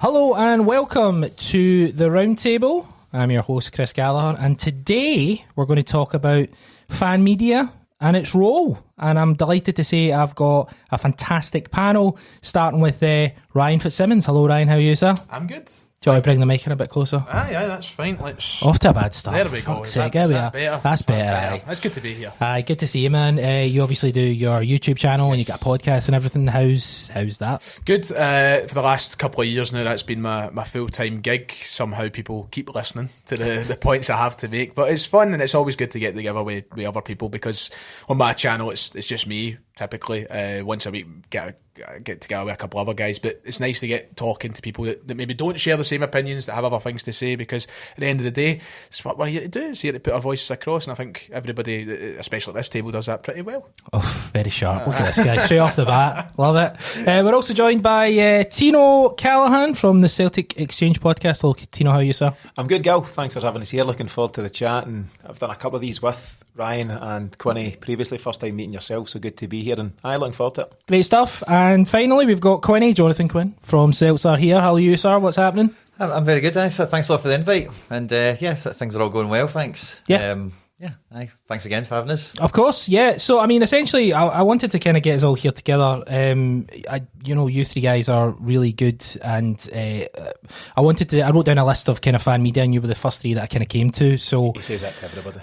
Hello and welcome to the Roundtable. I'm your host, Chris Gallagher, and today we're going to talk about fan media and its role. And I'm delighted to say I've got a fantastic panel, starting with Ryan Fitzsimons. Hello, Ryan. How are you, sir? I'm good. Do you want to bring the mic in a bit closer? Aye, that's fine. Let's. Off to a bad start. There we go. Is that better? That's better. It's good to be here. Aye, good to see you, man. You obviously do your YouTube channel and you got a podcast and everything. How's that? Good. For the last couple of years now, that's been my full-time gig. Somehow people keep listening to the points I have to make, but it's fun and it's always good to get together with other people, because on my channel it's just me typically. Once a week get together with a couple other guys, but it's nice to get talking to people that maybe don't share the same opinions, that have other things to say, because at the end of the day, it's what we're here to do, is here to put our voices across, and I think everybody, especially at this table, does that pretty well. Oh, very sharp. Look at this guy, straight off the bat. Love it. We're also joined by Tino, Callaghan from the Celtic Exchange podcast. Hello, Tino, how are you, sir? I'm good, Gil. Thanks for having us here. Looking forward to the chat, and I've done a couple of these with Ryan and Quinn previously, first time meeting yourself, so good to be here, and I'm looking forward to it. Great stuff. And finally, we've got Quinn, Jonathan Quinn from Celtic here. How are you, sir? What's happening? I'm very good. Thanks a lot for the invite, and things are all going well. Thanks. Thanks again for having us. Of course, yeah. So, I mean, essentially, I wanted to kind of get us all here together. You three guys are really good, and I wrote down a list of kind of fan media, and you were the first three that I kind of came to. So He says that to everybody.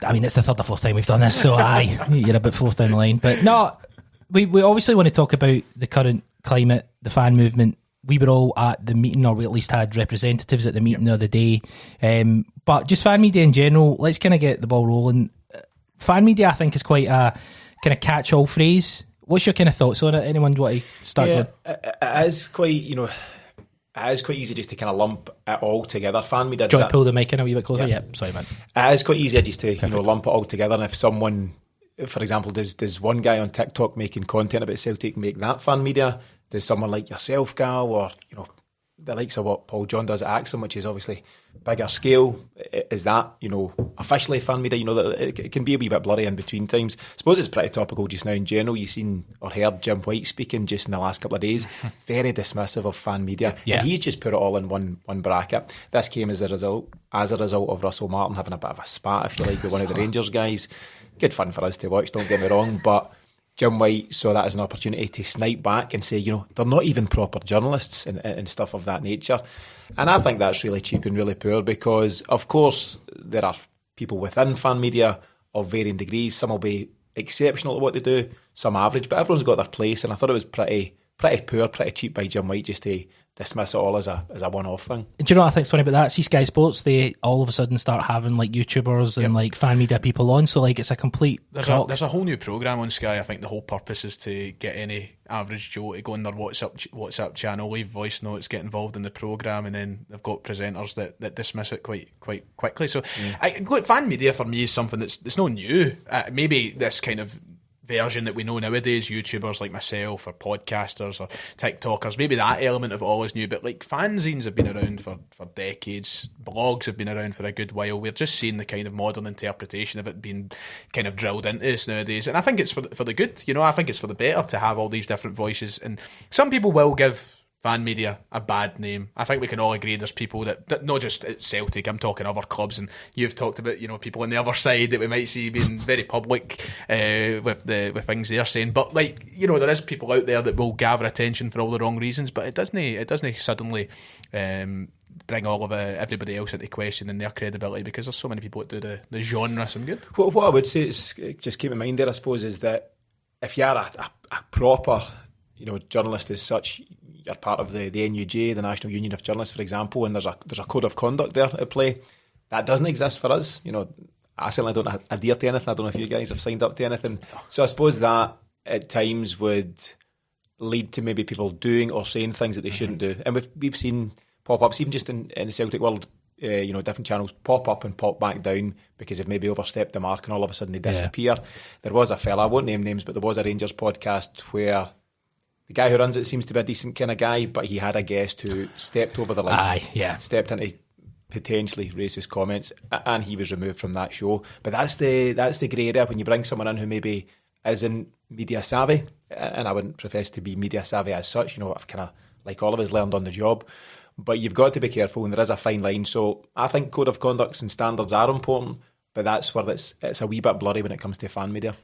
I mean, it's the third or fourth time we've done this, so you're a bit fourth down the line. But no, we obviously want to talk about the current climate, the fan movement. We were all at the meeting, or we at least had representatives at the meeting the other day. But just fan media in general, let's kind of get the ball rolling. Fan media, I think, is quite a kind of catch-all phrase. What's your kind of thoughts on it? Anyone want to start with? It is quite, it is quite easy just to kind of lump it all together. Fan media. Do you want to pull the mic in a wee bit closer? Yeah, sorry, man. It is quite easy just to lump it all together. And if someone, for example, does one guy on TikTok making content about Celtic make that fan media? Does someone like yourself, Gal, or the likes of what Paul John does at Axum, which is obviously bigger scale? Is that officially fan media? That it can be a wee bit blurry in between times. I suppose it's pretty topical just now in general. You've seen or heard Jim White speaking just in the last couple of days, very dismissive of fan media. Yeah. And he's just put it all in one bracket. This came as a result of Russell Martin having a bit of a spat, if you like, with one of the Rangers guys. Good fun for us to watch, don't get me wrong, but Jim White saw that as an opportunity to snipe back and say, they're not even proper journalists and stuff of that nature. And I think that's really cheap and really poor, because, of course, there are people within fan media of varying degrees. Some will be exceptional at what they do, some average, but everyone's got their place. And I thought it was pretty poor, pretty cheap by Jim White just to dismiss it all as a one-off thing. Do you know what I think's funny about that? See, Sky Sports, they all of a sudden start having like YouTubers and like fan media people on, so like it's a complete there's a whole new programme on Sky. I think the whole purpose is to get any average Joe to go on their WhatsApp channel, leave voice notes, get involved in the programme, and then they've got presenters that dismiss it quite quickly. So look, fan media for me is something that's not new. Maybe this kind of version that we know nowadays, YouTubers like myself or podcasters or TikTokers, maybe that element of it all is new, but like fanzines have been around for decades, blogs have been around for a good while. We're just seeing the kind of modern interpretation of it being kind of drilled into us nowadays, and I think it's for the good. I think it's for the better to have all these different voices, and some people will give fan media a bad name. I think we can all agree there's people that not just at Celtic, I'm talking other clubs, and you've talked about people on the other side that we might see being very public with things they're saying, but there is people out there that will gather attention for all the wrong reasons, but it doesn't suddenly bring all of everybody else into question and their credibility, because there's so many people that do the genre some good. What I would say is, just keep in mind there, I suppose, is that if you are a proper journalist as such, you're part of the NUJ, the National Union of Journalists, for example, and there's a code of conduct there at play. That doesn't exist for us. I certainly don't adhere to anything. I don't know if you guys have signed up to anything. So I suppose that at times would lead to maybe people doing or saying things that they shouldn't do. And we've seen pop-ups, even just in the Celtic world, different channels pop up and pop back down because they've maybe overstepped the mark and all of a sudden they disappear. Yeah. There was a fella, I won't name names, but there was a Rangers podcast where the guy who runs it seems to be a decent kind of guy, but he had a guest who stepped over the line, stepped into potentially racist comments, and he was removed from that show. But that's the grey area when you bring someone in who maybe isn't media savvy, and I wouldn't profess to be media savvy as such. I've kind of like all of us, learned on the job. But you've got to be careful, and there is a fine line. So I think code of conducts and standards are important, but that's where it's a wee bit blurry when it comes to fan media.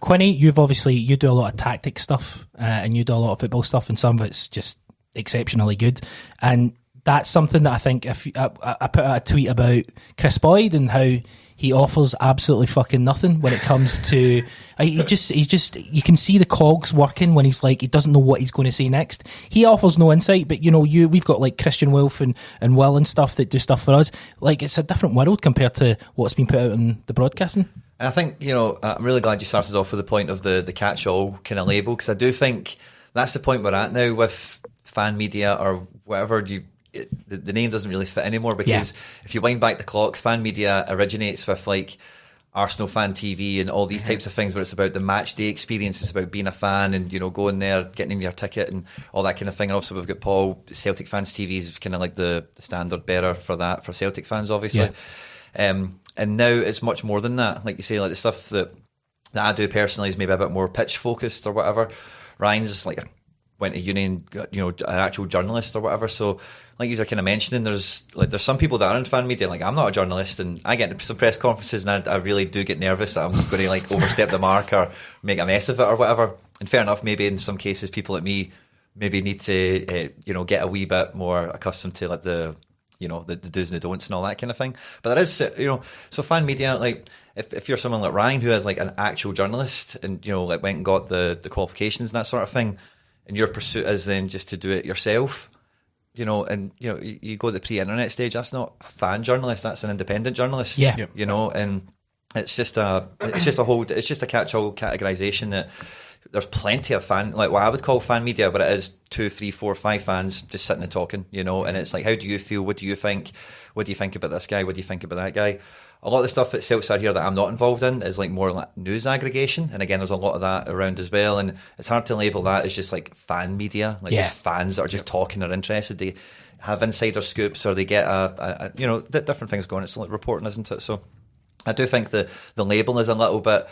Quinny, you do a lot of tactic stuff, and you do a lot of football stuff, and some of it's just exceptionally good. And that's something that I think, if I put out a tweet about Chris Boyd and how he offers absolutely fucking nothing when it comes to he just you can see the cogs working when he's like, he doesn't know what he's going to say next. He offers no insight, but we've got like Christian Wolf and Will and stuff that do stuff for us. Like, it's a different world compared to what's been put out in the broadcasting. And I think, I'm really glad you started off with the point of the catch-all kind of label, because I do think that's the point we're at now with fan media or whatever the name doesn't really fit anymore, because if you wind back the clock, fan media originates with like Arsenal Fan TV and all these types of things where it's about the match day experience, it's about being a fan and going there, getting in your ticket and all that kind of thing. And also we've got Paul, Celtic Fans TV is kind of like the standard bearer for that, for Celtic fans obviously. And now it's much more than that. Like you say, like the stuff that I do personally is maybe a bit more pitch focused or whatever. Ryan's like went to uni and got, an actual journalist or whatever. So like you are kind of mentioning, there's some people that are in fan media. Like, I'm not a journalist, and I get into some press conferences and I really do get nervous that I'm going to like overstep the mark or make a mess of it or whatever. And fair enough, maybe in some cases people like me maybe need to get a wee bit more accustomed to like the do's and the don'ts and all that kind of thing. But there is so fan media, like if you're someone like Ryan who is like an actual journalist and like went and got the qualifications and that sort of thing, and your pursuit is then just to do it yourself, you go to the pre-internet stage, that's not a fan journalist, that's an independent journalist. And it's just a catch-all categorisation that there's plenty of fan, like what I would call fan media, but it is 2, 3, 4, 5 fans just sitting and talking, and it's like, how do you feel? What do you think? What do you think about this guy? What do you think about that guy? A lot of the stuff at Celtic here that I'm not involved in is like more like news aggregation, and again, there's a lot of that around as well, and it's hard to label that as just like fan media, like just fans that are just talking or interested. They have insider scoops, or they get different things going. It's like reporting, isn't it? So I do think the label is a little bit,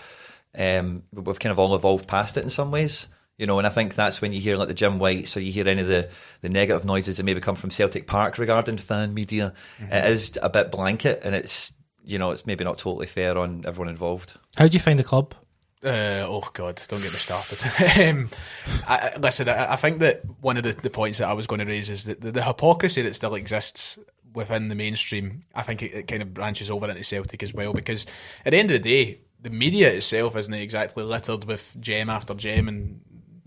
we've kind of all evolved past it in some ways. And I think that's when you hear like the Jim Whites, or you hear any of the negative noises that maybe come from Celtic Park regarding fan media. It is a bit blanket, and it's maybe not totally fair on everyone involved. How do you find the club? Oh God, don't get me started. I think that one of the points that I was going to raise is that the hypocrisy that still exists within the mainstream. I think it kind of branches over into Celtic as well, because at the end of the day, the media itself isn't exactly littered with gem after gem, and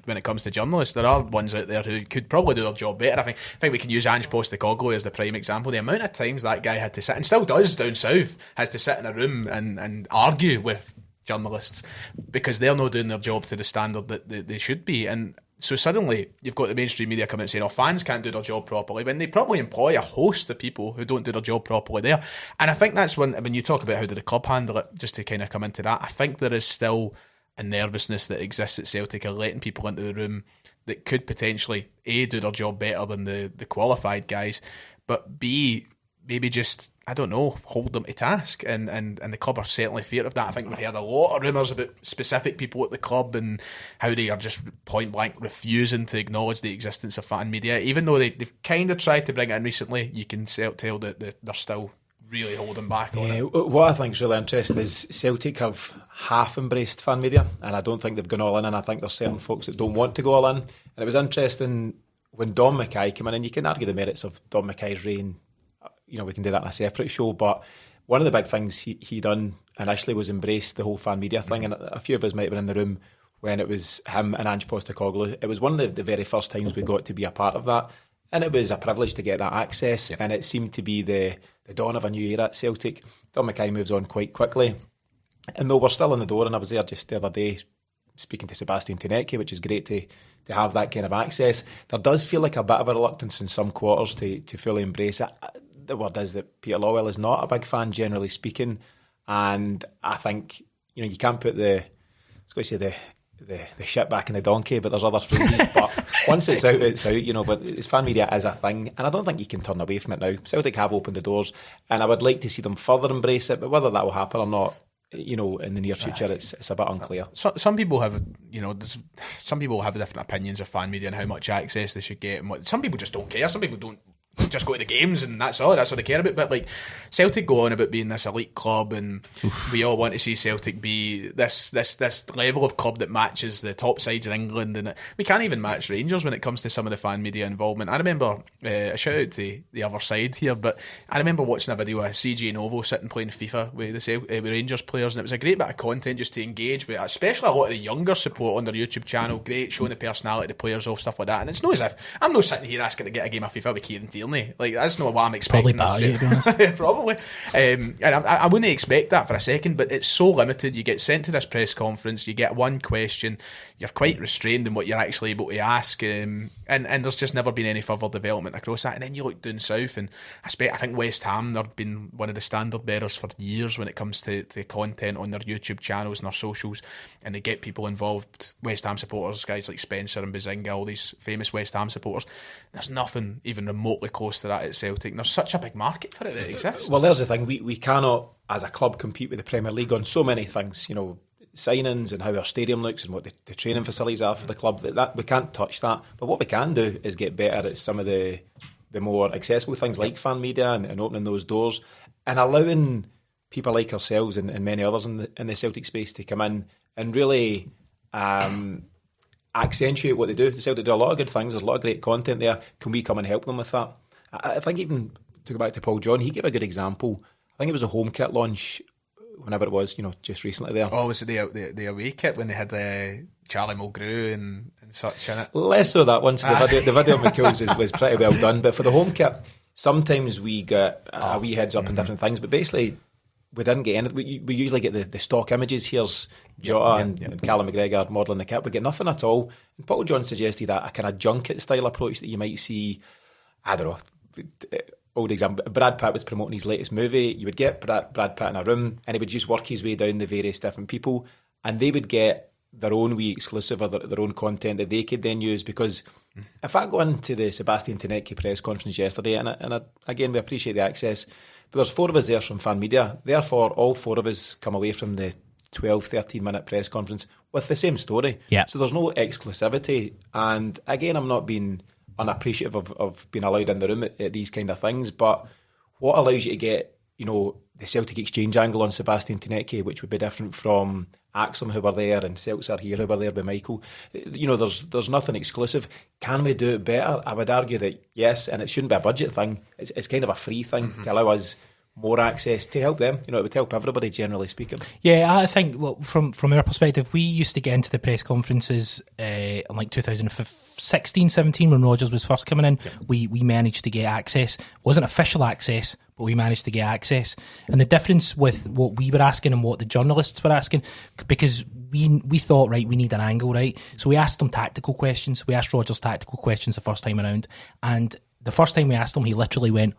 when it comes to journalists, there are ones out there who could probably do their job better. I think we can use Ange Postecoglou as the prime example. The amount of times that guy had to sit, and still does down south, has to sit in a room and argue with journalists because they're not doing their job to the standard that they should be. And so suddenly you've got the mainstream media coming out saying, fans can't do their job properly, when they probably employ a host of people who don't do their job properly there. And I think that's when you talk about how did the club handle it, just to kind of come into that, I think there is still a nervousness that exists at Celtic of letting people into the room that could potentially A, do their job better than the qualified guys, but B, maybe just, I don't know, hold them to task. And the club are certainly feared of that. I think we've heard a lot of rumours about specific people at the club and how they are just point blank refusing to acknowledge the existence of fan media. Even though they've kind of tried to bring it in recently, you can tell that they're still really holding back on it. What I think is really interesting is Celtic have half embraced fan media, and I don't think they've gone all in, and I think there's certain folks that don't want to go all in. And it was interesting when Don Mackay came in, and you can argue the merits of Don Mackay's reign, we can do that in a separate show, but one of the big things he done initially was embrace the whole fan media thing, and a few of us might have been in the room when it was him and Ange Postecoglou. It was one of the very first times we got to be a part of that, and it was a privilege to get that access, and it seemed to be the dawn of a new era at Celtic. Don Mackay moves on quite quickly, and though we're still in the door, and I was there just the other day speaking to Sebastian Tonecki, which is great to have that kind of access, there does feel like a bit of a reluctance in some quarters to fully embrace it. The word is that Peter Lawwell is not a big fan, generally speaking, and I think you can't put the shit back in the donkey, but there's other phrases. But once it's out, it's out. But it's fan media is a thing, and I don't think you can turn away from it now. Celtic have opened the doors, and I would like to see them further embrace it, but whether that will happen or not, in the near future, it's a bit unclear. Some people have, some people have different opinions of fan media and how much access they should get. And some people just don't care. Some people don't just go to the games and that's all. That's what they care about. But like Celtic go on about being this elite club, and we all want to see Celtic be this level of club that matches the top sides in England, and we can't even match Rangers when it comes to some of the fan media involvement. I remember a shout out to the other side here, but I remember watching a video of CJ Novo sitting playing FIFA with with Rangers players, and it was a great bit of content just to engage with, especially a lot of the younger support on their YouTube channel. Great, showing the personality of the players off, stuff like that. And it's not as if I'm not sitting here asking to get a game of FIFA with Kieran Tierney. Like, that's not what I'm expecting. Probably better, to be honest. Probably. And I wouldn't expect that for a second, but it's so limited. You get sent to this press conference, you get one question, you're quite restrained in what you're actually able to ask, and there's just never been any further development across that. And then you look down south, and I think West Ham, they've been one of the standard bearers for years when it comes to content on their YouTube channels and their socials, and they get people involved, West Ham supporters, guys like Spencer and Bazinga, all these famous West Ham supporters. There's nothing even remotely close to that at Celtic, and there's such a big market for it that exists. Well, there's the thing, we cannot as a club compete with the Premier League on so many things, signings and how our stadium looks and what the training facilities are for the club. That we can't touch that, but what we can do is get better at some of the more accessible things like fan media and opening those doors and allowing people like ourselves and many others in the Celtic space to come in and really accentuate what they do. The Celtic do a lot of good things. There's a lot of great content there. Can we come and help them with that? I think even to go back to Paul John, he gave a good example. I think it was a home kit launch, whenever it was, just recently there. Oh, was it the away kit when they had Charlie Mulgrew and such in it? Less so that one. So the video of McCool's was pretty well done. But for the home kit, sometimes we get a wee heads up on different things. But basically, we didn't get anything. We usually get the stock images. Here's Jota and Callum McGregor modelling the kit. We get nothing at all. And Paul John suggested a kind of junket style approach that you might see, I don't know, old example, Brad Pitt was promoting his latest movie. You would get Brad Pitt in a room and he would just work his way down the various different people, and they would get their own wee exclusive or their own content that they could then use. Because if I go into the Sebastian Tenecchi press conference yesterday, and again, we appreciate the access, but there's 4 of us there from fan media, therefore all 4 of us come away from the 12-13 minute press conference with the same story. So there's no exclusivity, and again, I'm not being unappreciative of being allowed in the room at these kind of things, but what allows you to get the Celtic Exchange angle on Sebastian Tenecchi, which would be different from Axum who were there and Celts are here who were there with Michael, there's nothing exclusive. Can we do it better? I would argue that yes, and it shouldn't be a budget thing. It's kind of a free thing to allow us more access to help them. It would help everybody, generally speaking. Yeah, I think from our perspective, we used to get into the press conferences in like 2016-17 when Rodgers was first coming in. We managed to get access. It wasn't official access, but we managed to get access. And the difference with what we were asking and what the journalists were asking, because we thought, right, we need an angle, right? So we asked them tactical questions. We asked Rodgers tactical questions the first time around, and the first time we asked him, he literally went,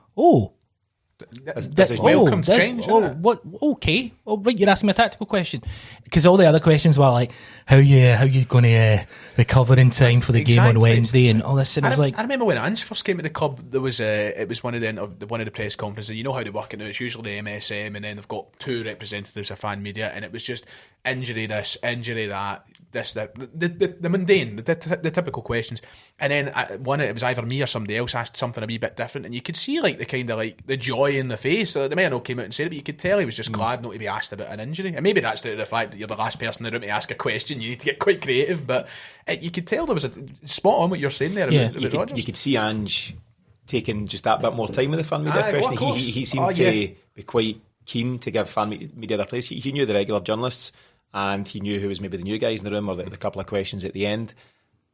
this is welcome to change. What? Okay. Oh, right. You're asking me a tactical question, because all the other questions were like, how you going to recover in time for the game on Wednesday and all this. And I remember when Ange first came to the club, there was it was one of the press conferences. You know how they work it now. It's usually the MSM, and then they've got 2 representatives of fan media, and it was just injury this, injury that. The mundane, the typical questions, and then it was either me or somebody else asked something a wee bit different, and you could see like the kind of like the joy in the face. They may have not came out and said it, but you could tell he was just glad not to be asked about an injury. And maybe that's due to the fact that you're the last person in the room to ask a question. You need to get quite creative, but you could tell there was a spot on what you're saying there about Rodgers. You could see Ange taking just that bit more time with the fan media question. He seemed to be quite keen to give fan media their place. He knew the regular journalists, and he knew who was maybe the new guys in the room, or the couple of questions at the end.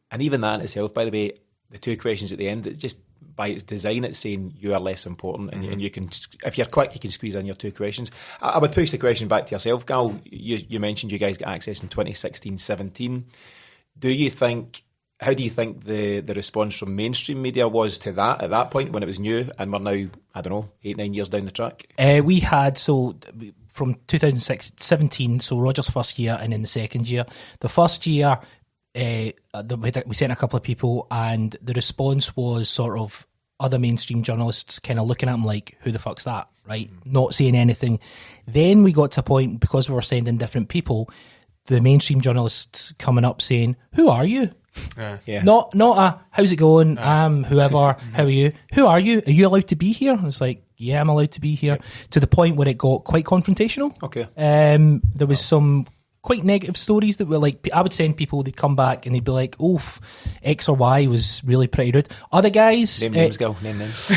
And even that in itself, by the way, the 2 questions at the end, it's just by its design, it's saying you are less important, and you can, if you're quick, you can squeeze in your 2 questions. I would push the question back to yourself, Gal. You mentioned you guys got access in 2016-17. How do you think the response from mainstream media was to that at that point when it was new, and we're now, I don't know, 8-9 years down the track? We had, from 2017, so Rodgers' first year, and then the second year. The first year, we sent a couple of people, and the response was sort of other mainstream journalists kind of looking at him like, who the fuck's that, right? Not saying anything. Then we got to a point, because we were sending different people, the mainstream journalists coming up saying, who are you? Yeah. Not a, how's it going? Whoever, how are you? Who are you? Are you allowed to be here? It's like, yeah, I'm allowed to be here. To the point where it got quite confrontational. Okay. There was some quite negative stories that were like, I would send people, they'd come back and they'd be like, oof, X or Y was really pretty rude. Other guys... Name names, go. Name names.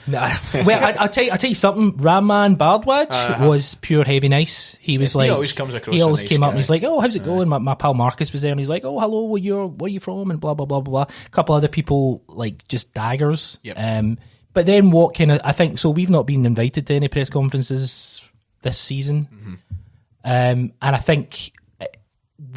Nah. Well, I'll tell you something. Ramman Bardwaj was pure heavy nice. He was like... He always comes across He always a nice came up guy. and he's like, oh, how's it going? My pal Marcus was there and he's like, oh, hello, where are you from? And blah, blah, blah, blah. A couple other people, like, just daggers. Yep. But then what kind of... I think... So we've not been invited to any press conferences this season. Mm-hmm. And I think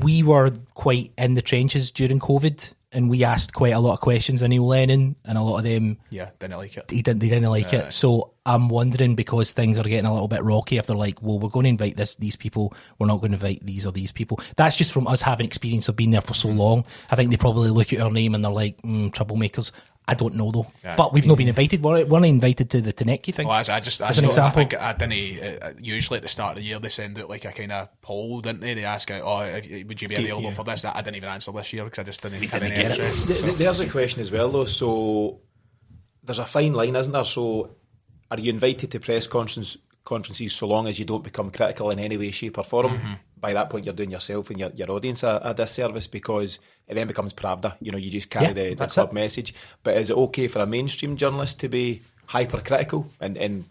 we were quite in the trenches during COVID, and we asked quite a lot of questions of Neil Lennon, and a lot of them, didn't like it. they didn't like it. So I'm wondering, because things are getting a little bit rocky, if they're like, well, we're going to invite these people, we're not going to invite these or these people. That's just from us having experience of being there for so long. I think they probably look at our name and they're like, troublemakers. I don't know though, but we've not been invited. We're not invited to the Taneki thing. Well, as an example. I think I didn't. Usually at the start of the year they send out like a kind of poll, didn't they? They ask, would you be available for this? I didn't even answer this year because I just didn't have any interest. There's a question as well though. So there's a fine line, isn't there? So are you invited to press conferences so long as you don't become critical in any way, shape or form? Mm-hmm. By that point, you're doing yourself and your audience a disservice, because it then becomes Pravda. You know, you just carry the club message. But is it okay for a mainstream journalist to be hypercritical? And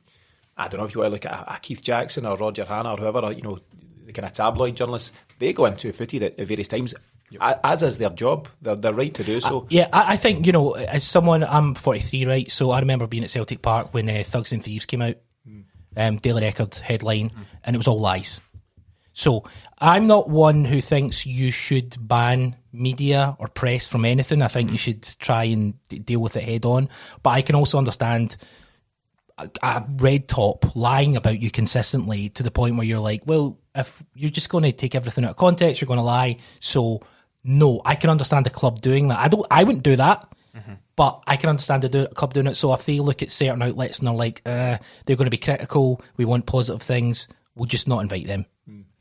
I don't know, if you want to look at a Keith Jackson or Roger Hanna or whoever, you know, the kind of tabloid journalists, they go in two-footed at various times, as is their job. They're right to do so. I think, you know, as someone, I'm 43, right? So I remember being at Celtic Park when Thugs and Thieves came out, Daily Record headline, and it was all lies. So I'm not one who thinks you should ban media or press from anything. I think you should try and deal with it head on. But I can also understand a red top lying about you consistently to the point where you're like, well, if you're just going to take everything out of context, you're going to lie. So no, I can understand the club doing that. I wouldn't do that. But I can understand the club doing it. So if they look at certain outlets and they're like, they're going to be critical, we want positive things, we'll just not invite them.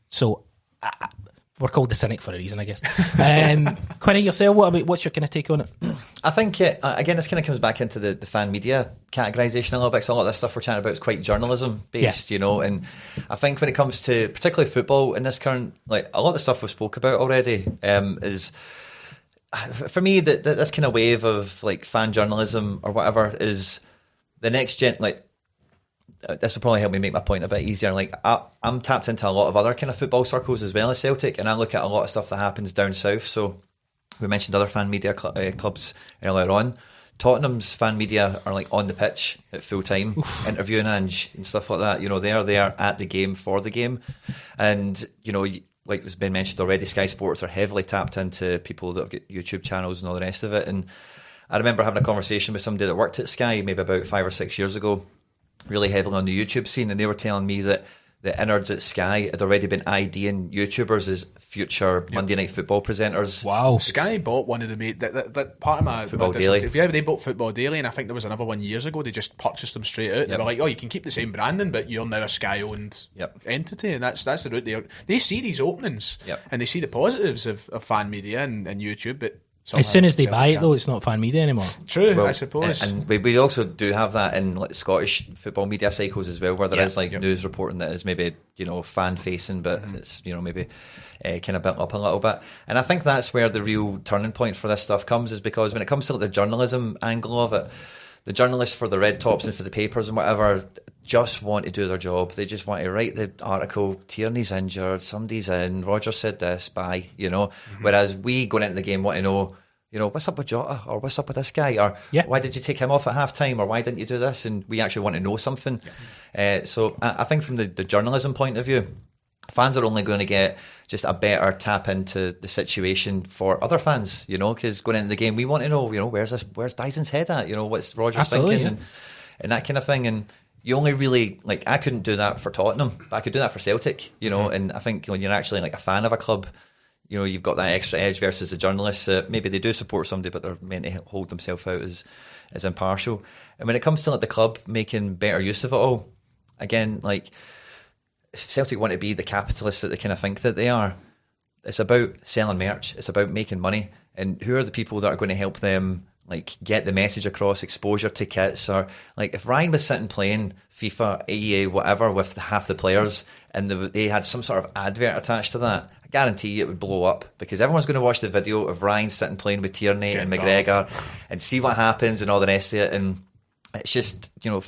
So we're called the cynic for a reason, I guess. Quinn, yourself, what's your kind of take on it? I think, again, this kind of comes back into the fan media categorisation a little bit, because a lot of this stuff we're chatting about is quite journalism based, you know, and I think when it comes to particularly football in this current, like a lot of the stuff we've spoke about already is, for me, this kind of wave of like fan journalism or whatever is the next gen, like, this will probably help me make my point a bit easier. Like I'm tapped into a lot of other kind of football circles as well as Celtic, and I look at a lot of stuff that happens down south. So we mentioned other fan media clubs earlier on. Tottenham's fan media are like on the pitch at full time, interviewing Ange and stuff like that. You know, they are there at the game for the game, and you know, like has been mentioned already, Sky Sports are heavily tapped into people that have got YouTube channels and all the rest of it. And I remember having a conversation with somebody that worked at Sky maybe about 5 or 6 years ago, really heavily on the YouTube scene, and they were telling me that the innards at Sky had already been IDing YouTubers as future Monday Night Football presenters. Wow. Sky bought one of the that part of my Football Daily. If you ever, they bought Football Daily, and I think there was another one years ago. They just purchased them straight out. They were like, "Oh, you can keep the same branding, but you're now a Sky-owned entity," and that's the route they see these openings, and they see the positives of fan media and YouTube, but. As soon as they buy it, though, it's not fan media anymore. True, well, I suppose. And we also do have that in like Scottish football media cycles as well, where there is like news reporting that is maybe, you know, fan facing, but it's, you know, maybe kind of built up a little bit. And I think that's where the real turning point for this stuff comes, is because when it comes to like the journalism angle of it, the journalists for the red tops and for the papers and whatever just want to do their job. They just want to write the article, Tierney's injured, somebody's in, Roger said this, bye, you know. Whereas we going into the game want to know, you know, what's up with Jota, or what's up with this guy, or why did you take him off at half time, or why didn't you do this? And we actually want to know something. So I think from the journalism point of view, fans are only going to get just a better tap into the situation for other fans, you know, because going into the game, we want to know, you know, where's Dyson's head at, you know, what's Roger's thinking, and that kind of thing. And you only really, like, I couldn't do that for Tottenham, but I could do that for Celtic, you know. And I think when you're actually like a fan of a club, you know, you've got that extra edge versus the journalists that maybe they do support somebody, but they're meant to hold themselves out as impartial. And when it comes to like the club making better use of it all, again, like Celtic want to be the capitalists that they kind of think that they are. It's about selling merch. It's about making money. And who are the people that are going to help them like get the message across, exposure to kits? Or like if Ryan was sitting playing FIFA, EA, whatever with half the players and they had some sort of advert attached to that, I guarantee you it would blow up because everyone's going to watch the video of Ryan sitting playing with Tierney and McGregor and see what happens and all the rest of it. And it's just, you know,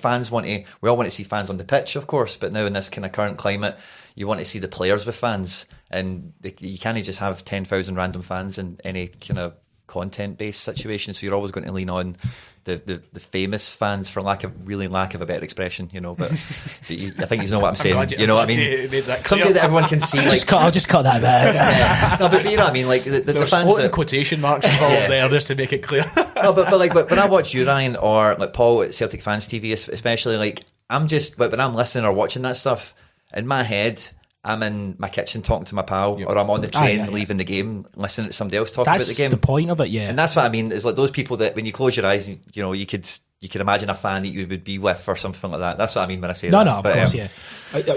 we all want to see fans on the pitch, of course, but now in this kind of current climate, you want to see the players with fans, and you can't just have 10,000 random fans in any kind of content-based situation. So you're always going to lean on the famous fans, for lack of a better expression, you know. But I think you know what I'm saying. You know what I mean? Somebody that everyone can see. I'll just cut that back. No, but you know what I mean. Like the fans. Floating quotation marks involved there just to make it clear. No, but when I watch you, Ryan, or like Paul at Celtic Fans TV, especially, like when I'm listening or watching that stuff, in my head, I'm in my kitchen talking to my pal, or I'm on the train leaving the game, listening to somebody else talk about the game. That's the point of it, yeah. And that's what I mean, is like those people that when you close your eyes, you know, you could imagine a fan that you would be with or something like that. That's what I mean when I say that. No, of course, yeah.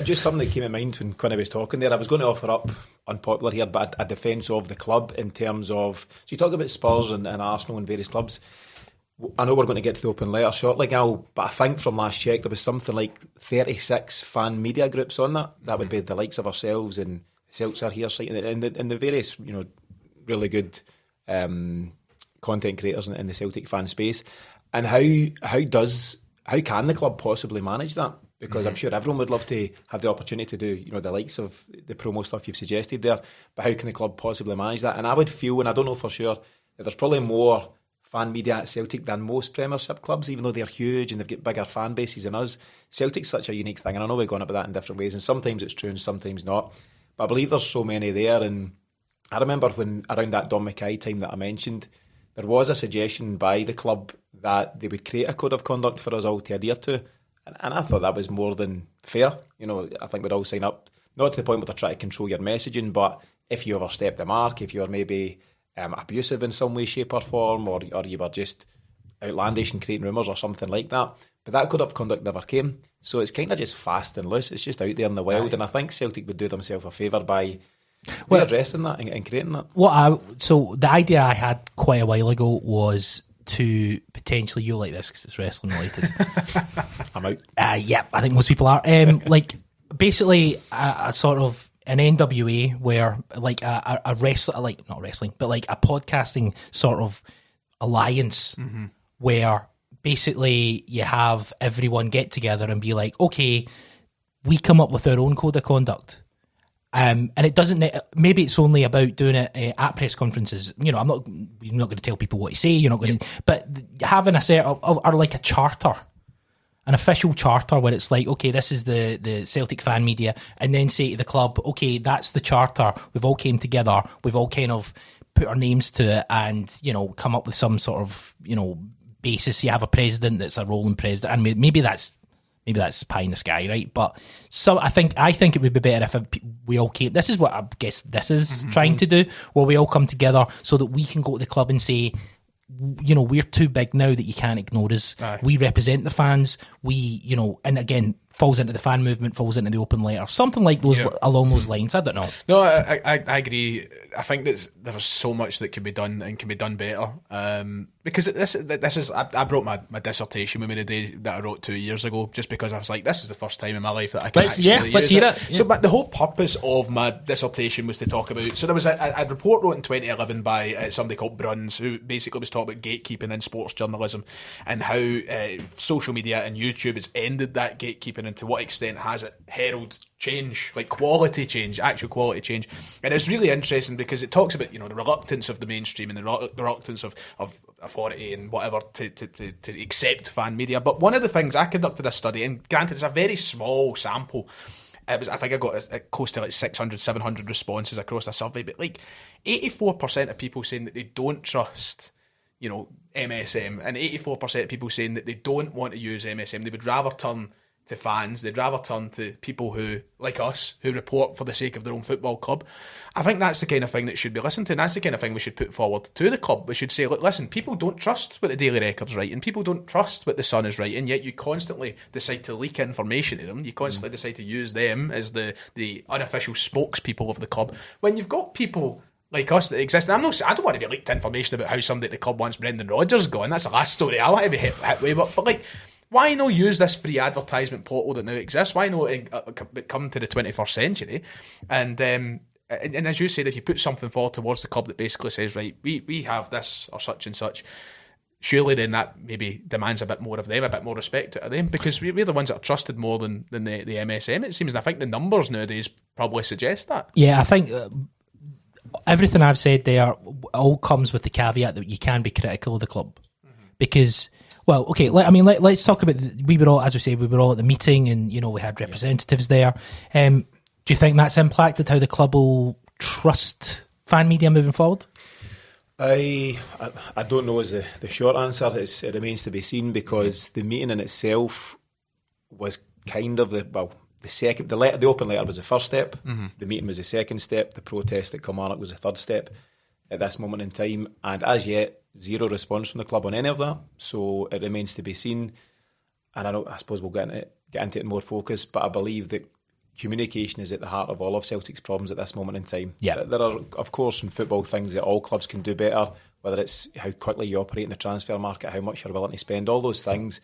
Just something that came in mind when Quinn was talking there. I was going to offer up, unpopular here, but a defence of the club in terms of, so you talk about Spurs and Arsenal and various clubs. I know we're going to get to the open letter shortly, Gal, but I think from last check there was something like 36 fan media groups on that. That would be the likes of ourselves and Celts are here site and the various, you know, really good content creators in the Celtic fan space. And how can the club possibly manage that? Because I'm sure everyone would love to have the opportunity to do, you know, the likes of the promo stuff you've suggested there. But how can the club possibly manage that? And I would feel, and I don't know for sure, that there's probably more fan media at Celtic than most Premiership clubs, even though they're huge and they've got bigger fan bases than us. Celtic's such a unique thing, and I know we've gone about that in different ways, and sometimes it's true and sometimes not. But I believe there's so many there, and I remember when around that Don Mackay time that I mentioned, there was a suggestion by the club that they would create a code of conduct for us all to adhere to, and I thought that was more than fair. You know, I think we'd all sign up, not to the point where they're trying to control your messaging, but if you overstep the mark, if you're maybe abusive in some way, shape or form, or you were just outlandish and creating rumours or something like that. But that code of conduct never came. So it's kind of just fast and loose. It's just out there in the wild. And I think Celtic would do themselves a favour by addressing that and creating that. So the idea I had quite a while ago was to potentially, you like this because it's wrestling related. I'm out. Yeah, I think most people are. Like basically a sort of an NWA where like a wrestler, like not wrestling, but like a podcasting sort of alliance where basically you have everyone get together and be like, okay, we come up with our own code of conduct. And it doesn't, maybe it's only about doing it at press conferences. You know, you're not going to tell people what to say, you're not going to, but having a set of, or like a charter, an official charter where it's like, okay, this is the Celtic fan media, and then say to the club, okay, that's the charter. We've all came together. We've all kind of put our names to it and, you know, come up with some sort of, you know, basis. You have a president that's a rolling president, and maybe that's pie in the sky, right? But so I think it would be better if we all came. This is what I guess this is trying to do, where we all come together so that we can go to the club and say, you know, we're too big now that you can't ignore us. Aye. We represent the fans. We, you know, and again, falls into the fan movement, falls into the open letter, something like those along those lines. I don't know. No, I agree. I think that there's so much that can be done and can be done better. Because this is I brought my dissertation with me the day that I wrote 2 years ago, just because I was like, this is the first time in my life that I can let's hear it. So, but the whole purpose of my dissertation was to talk about. So there was a report wrote in 2011 by somebody called Bruns, who basically was talking about gatekeeping in sports journalism and how social media and YouTube has ended that gatekeeping, and to what extent has it heralded change, like quality change, actual quality change. And it's really interesting because it talks about, you know, the reluctance of the mainstream and the reluctance of authority and whatever to accept fan media. But one of the things, I conducted a study, and granted it's a very small sample, I think I got close to like 600, 700 responses across a survey, but like 84% of people saying that they don't trust, you know, MSM, and 84% of people saying that they don't want to use MSM. They would rather turn to fans. They'd rather turn to people who, like us, who report for the sake of their own football club. I think that's the kind of thing that should be listened to, and that's the kind of thing we should put forward to the club. We should say, look, listen, people don't trust what the Daily Record's writing, people don't trust what the Sun is writing, yet you constantly decide to leak information to them. You constantly decide to use them as the unofficial spokespeople of the club. When you've got people like us that exist, and I don't want to be leaked information about how somebody at the club wants Brendan Rodgers going. That's the last story I want to be hit with. But like, why not use this free advertisement portal that now exists? Why not come to the 21st century? And as you said, if you put something forward towards the club that basically says, right, we have this or such and such, surely then that maybe demands a bit more of them, a bit more respect out of them, because we're the ones that are trusted more than the MSM, it seems. And I think the numbers nowadays probably suggest that. Yeah, I think everything I've said there all comes with the caveat that you can be critical of the club. Because... Well, okay, let's talk about... We were all, as we say, we were all at the meeting, and, we had representatives there. Do you think that's impacted how the club will trust fan media moving forward? I don't know is the short answer. It remains to be seen, because the meeting in itself was kind of the second... The open letter was the first step. Mm-hmm. The meeting was the second step. The protest at Kilmarnock was the third step at this moment in time. And as yet, zero response from the club on any of that, so it remains to be seen. And I suppose we'll get into it in more focus, but I believe that communication is at the heart of all of Celtic's problems at this moment in time. Yeah. There are, of course, in football things that all clubs can do better, whether it's how quickly you operate in the transfer market, how much you're willing to spend, all those things.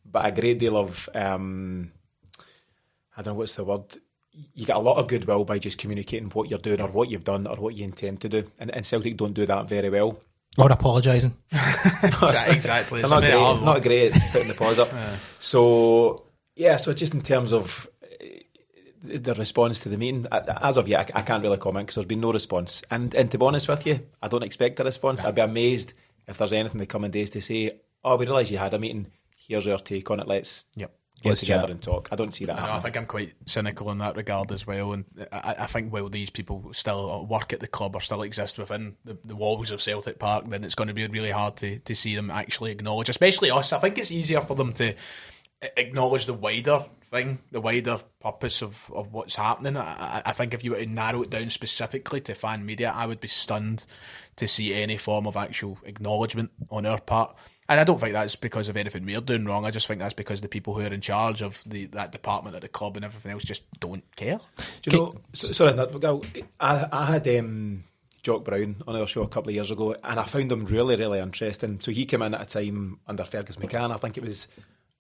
But a great deal of, I don't know what's the word, you get a lot of goodwill by just communicating what you're doing or what you've done or what you intend to do. And Celtic don't do that very well. Or apologising. Exactly. They're not great at putting the pause up. So just in terms of the response to the meeting, as of yet, I can't really comment because there's been no response. And to be honest with you, I don't expect a response. I'd be amazed if there's anything in the coming days to say, we realise you had a meeting, here's our take on it, let's get together and talk. I don't see that happening. I think I'm quite cynical in that regard as well, and I think while these people still work at the club or still exist within the walls of Celtic Park, then it's going to be really hard to see them actually acknowledge, especially us. I think it's easier for them to acknowledge the wider thing, the wider purpose of what's happening. I think if you were to narrow it down specifically to fan media, I would be stunned to see any form of actual acknowledgement on our part. And I don't think that's because of anything we're doing wrong. I just think that's because the people who are in charge of that department at the club and everything else just don't care. Do you know? Sorry, I had Jock Brown on our show a couple of years ago, and I found him really, really interesting. So he came in at a time under Fergus McCann. I think it was,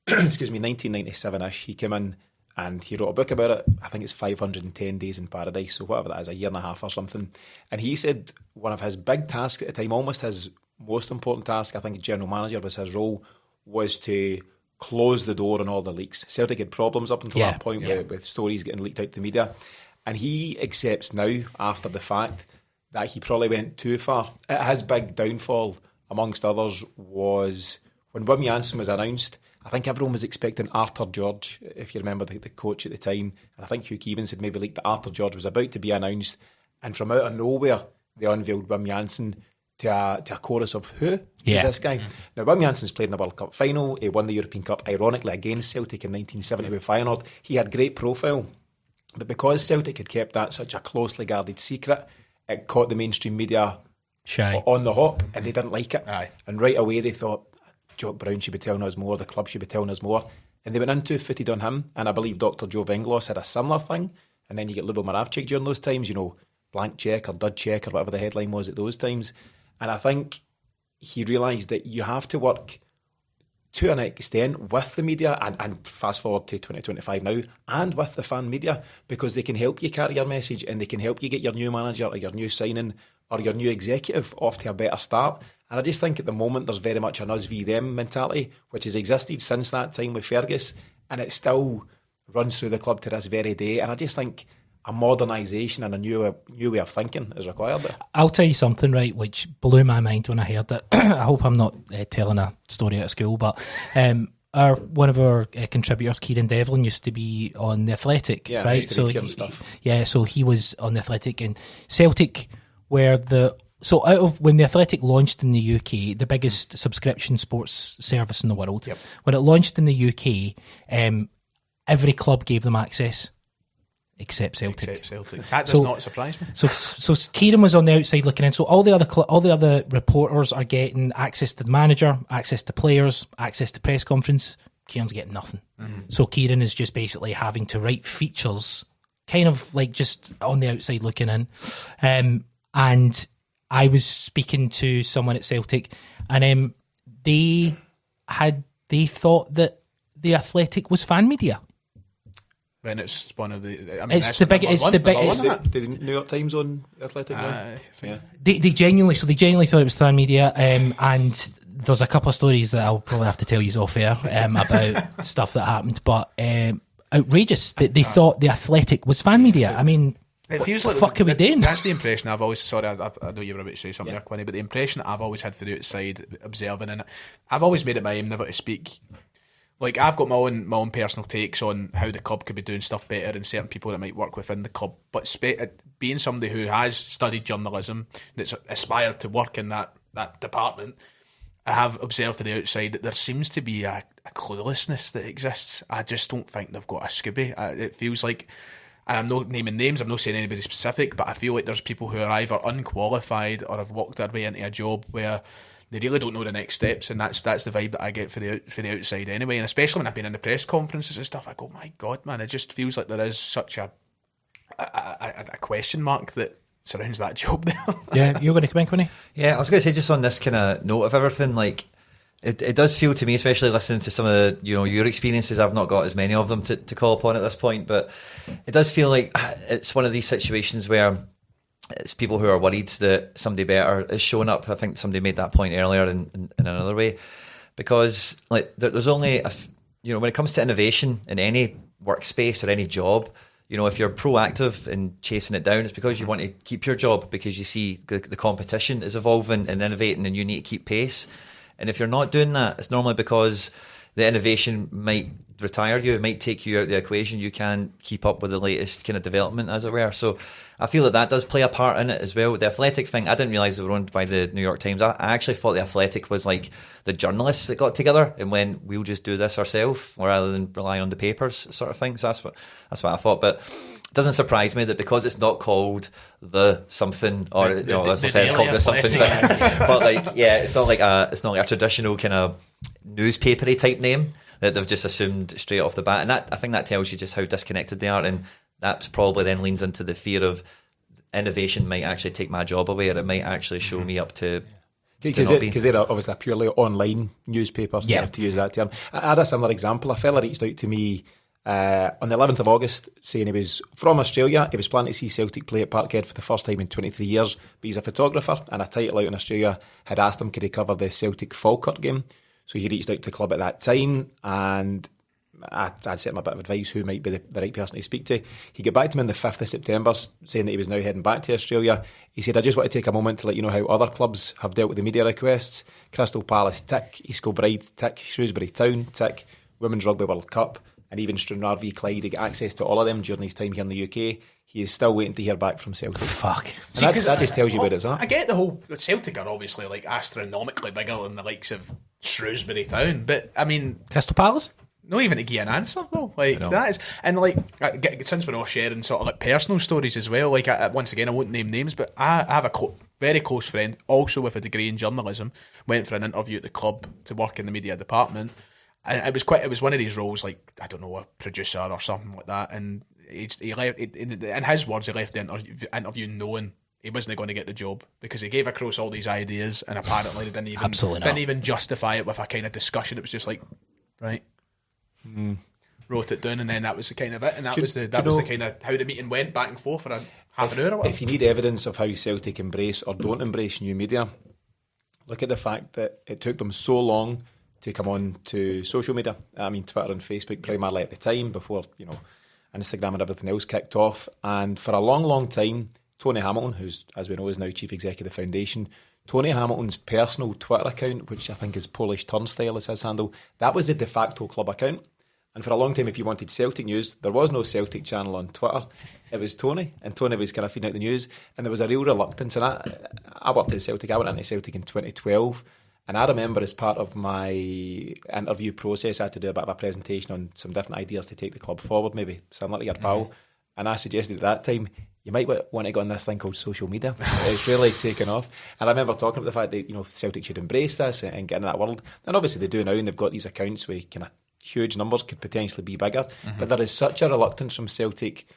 1997-ish. He came in and he wrote a book about it. I think it's 510 Days in Paradise, so whatever that is, a year and a half or something. And he said one of his big tasks at the time, almost his most important task, I think general manager was his role, was to close the door on all the leaks. Celtic had problems up until that point with stories getting leaked out to the media, and he accepts now, after the fact, that he probably went too far. His big downfall, amongst others, was when Wim Jansen was announced. I think everyone was expecting Arthur George, if you remember the coach at the time, and I think Hugh Keevans had maybe leaked that Arthur George was about to be announced, and from out of nowhere they unveiled Wim Jansen to a chorus of who's this guy? Now, Wim Jansen's played in the World Cup final. He won the European Cup, ironically, against Celtic in 1970 with Feyenoord. He had great profile. But because Celtic had kept that such a closely guarded secret, it caught the mainstream media on the hop, and they didn't like it. Aye. And right away they thought, Jock Brown should be telling us more, the club should be telling us more. And they went in two-footed on him, and I believe Dr. Joe Venglos had a similar thing. And then you get Lubo Moravcik during those times, blank check or dud check or whatever the headline was at those times. And I think he realised that you have to work to an extent with the media, and fast forward to 2025 now, and with the fan media, because they can help you carry your message and they can help you get your new manager or your new signing or your new executive off to a better start. And I just think at the moment there's very much an us v them mentality, which has existed since that time with Fergus, and it still runs through the club to this very day. And I just think a modernisation and a new way of thinking is required there. I'll tell you something, right, which blew my mind when I heard it. I hope I'm not telling a story out of school, but one of our contributors, Kieran Devlin, used to be on The Athletic, right? So he was on The Athletic, and Celtic were out of when The Athletic launched in the UK, the biggest subscription sports service in the world, when it launched in the UK, every club gave them access except Celtic. That does not surprise me. So Kieran was on the outside looking in. So all the other reporters are getting access to the manager, access to players, access to press conference. Kieran's getting nothing. So Kieran is just basically having to write features, kind of like just on the outside looking in. And I was speaking to someone at Celtic, and they thought that The Athletic was fan media. When it's one of the, I mean, It's the big. It's the big. It's the New York Times on Athletic. Yeah. They genuinely thought it was fan media, and there's a couple of stories that I'll probably have to tell you off air about stuff that happened, but outrageous that they thought The Athletic was fan media. I mean, it feels what like the fuck are we doing? That's the impression I've always. Sorry, I know you were about to say something there, Quinny, but the impression that I've always had for the outside observing, and I've always made it my aim never to speak. Like, I've got my own personal takes on how the club could be doing stuff better and certain people that might work within the club. But being somebody who has studied journalism, that's aspired to work in that department, I have observed to the outside that there seems to be a cluelessness that exists. I just don't think they've got a Scooby. It feels like, and I'm not naming names, I'm not saying anybody specific, but I feel like there's people who are either unqualified or have walked their way into a job where they really don't know the next steps, and that's the vibe that I get for the outside anyway. And especially when I've been in the press conferences and stuff, I go, my God, man, it just feels like there is such a question mark that surrounds that job there. Yeah, you're going to come in, Quinny? Yeah, I was going to say, just on this kind of note of everything, like, it does feel to me, especially listening to some of your experiences, I've not got as many of them to call upon at this point, but it does feel like it's one of these situations where it's people who are worried that somebody better is showing up. I think somebody made that point earlier in another way, because like there's only when it comes to innovation in any workspace or any job, if you're proactive in chasing it down, it's because you want to keep your job, because you see the competition is evolving and innovating and you need to keep pace. And if you're not doing that, it's normally because the innovation might retire you, it might take you out of the equation. You can't keep up with the latest kind of development, as it were. So I feel that does play a part in it as well. The Athletic thing, I didn't realise they were owned by the New York Times. I actually thought the Athletic was like the journalists that got together and went, we'll just do this ourselves rather than rely on the papers sort of thing. So that's what I thought. But it doesn't surprise me that because it's not called the something, or it's called the something, but like, yeah, it's not like a traditional kind of newspapery type name that they've just assumed straight off the bat. And that, I think that tells you just how disconnected they are, and that probably then leans into the fear of innovation might actually take my job away, or it might actually show me up to because they're obviously a purely online newspaper, to use that term. I had a similar example. A fella reached out to me on the 11th of August saying he was from Australia. He was planning to see Celtic play at Parkhead for the first time in 23 years, but he's a photographer, and a title out in Australia had asked him could he cover the Celtic Falkirk game. So he reached out to the club at that time, and I'd sent him a bit of advice who might be the right person to speak to. He got back to me on the 5th of September saying that he was now heading back to Australia. He said, I just want to take a moment to let you know how other clubs have dealt with the media requests. Crystal Palace, tick. East Kilbride, tick. Shrewsbury Town, tick. Women's Rugby World Cup, and even Stranraer v Clyde. He got access to all of them during his time here in the UK. He is still waiting to hear back from Celtic. Fuck. And that just tells you where it's at. I get the whole... Celtic are obviously like astronomically bigger than the likes of Shrewsbury Town, but I mean... Crystal Palace? Not even to give an answer though. Like that is, and like since we're all sharing sort of like personal stories as well. Like once again, I won't name names, but I have a very close friend, also with a degree in journalism, went for an interview at the club to work in the media department, and it was one of these roles, like I don't know, a producer or something like that. And he left. In his words, he left the interview knowing he wasn't going to get the job because he gave across all these ideas, and apparently they didn't even justify it with a kind of discussion. It was just like, right. Wrote it down, and then that was the kind of it, and that was the kind of how the meeting went back and forth for a half an hour or whatever. If you need evidence of how Celtic embrace or don't embrace new media, look at the fact that it took them so long to come on to social media. I mean, Twitter and Facebook primarily at the time, before Instagram and everything else kicked off. And for a long, long time, Tony Hamilton, who's, as we know, is now Chief Executive of the Foundation, Tony Hamilton's personal Twitter account, which I think is Polish Turnstile is his handle, that was the de facto club account. And for a long time, if you wanted Celtic news, there was no Celtic channel on Twitter. It was Tony, and Tony was kind of feeding out the news. And there was a real reluctance. And I worked at Celtic. I went into Celtic in 2012. And I remember as part of my interview process, I had to do a bit of a presentation on some different ideas to take the club forward, maybe similar to your pal. And I suggested at that time, you might want to go on this thing called social media. It's really taken off. And I remember talking about the fact that, Celtic should embrace this and get in that world. And obviously they do now, and they've got these accounts with kind of huge numbers, could potentially be bigger. But there is such a reluctance from Celtic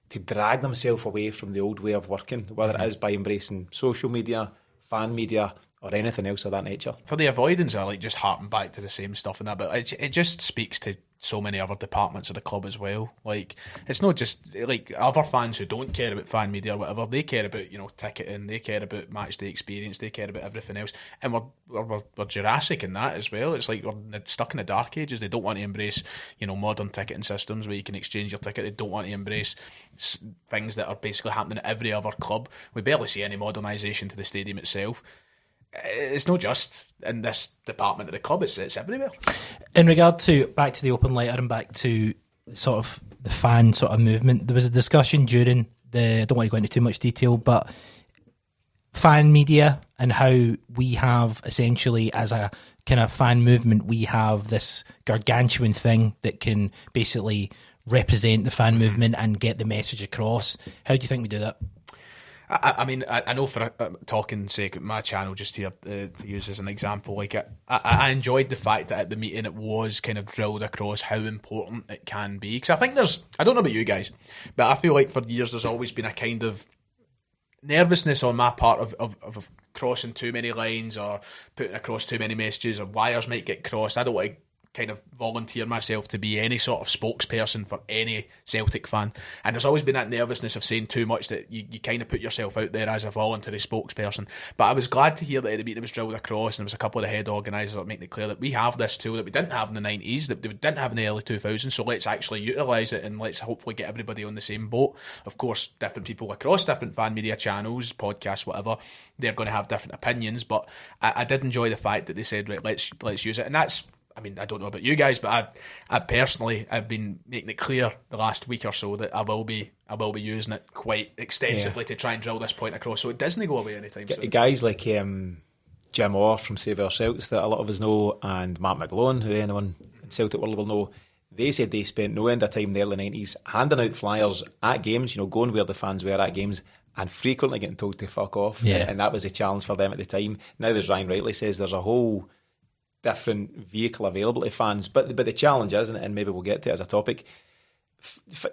to drag themselves away from the old way of working, whether it is by embracing social media, fan media, or anything else of that nature. For the avoidance, I just harping back to the same stuff and that, but it just speaks to so many other departments of the club as well. Like, it's not just like other fans who don't care about fan media or whatever. They care about ticketing, they care about match day experience, they care about everything else, and we're Jurassic in that as well. It's like we're stuck in the dark ages. They don't want to embrace modern ticketing systems where you can exchange your ticket. They don't want to embrace things that are basically happening at every other club. We barely see any modernisation to the stadium itself. It's not just in this department of the club, it's everywhere. In regard to back to the open letter and back to sort of the fan sort of movement, there was a discussion during I don't want to go into too much detail, but fan media and how we have essentially, as a kind of fan movement, we have this gargantuan thing that can basically represent the fan movement and get the message across. How do you think we do that? I mean, I know for talking sake, my channel just here to use as an example, like I enjoyed the fact that at the meeting it was kind of drilled across how important it can be. Because I think I don't know about you guys, but I feel like for years there's always been a kind of nervousness on my part of crossing too many lines or putting across too many messages, or wires might get crossed. I don't want to kind of volunteer myself to be any sort of spokesperson for any Celtic fan, and there's always been that nervousness of saying too much that you kind of put yourself out there as a voluntary spokesperson. But I was glad to hear that at the meeting it was drilled across, and there was a couple of the head organisers that making it clear that we have this tool that we didn't have in the 90s, that we didn't have in the early 2000s, so let's actually utilise it and let's hopefully get everybody on the same boat. Of course, different people across different fan media channels, podcasts, whatever, they're going to have different opinions, but I did enjoy the fact that they said, right, let's use it. And that's, I mean, I don't know about you guys, but I personally, I've been making it clear the last week or so that I will be using it quite extensively to try and drill this point across, so it doesn't go away anytime soon. Guys like Jim Orr from Save Our Celts that a lot of us know, and Matt McGlone, who anyone in Celtic world will know, they said they spent no end of time in the early 90s handing out flyers at games, going where the fans were at games, and frequently getting told to fuck off. And that was a challenge for them at the time. Now, as Ryan rightly says, there's a whole different vehicle available to fans, but the challenge is, and maybe we'll get to it as a topic,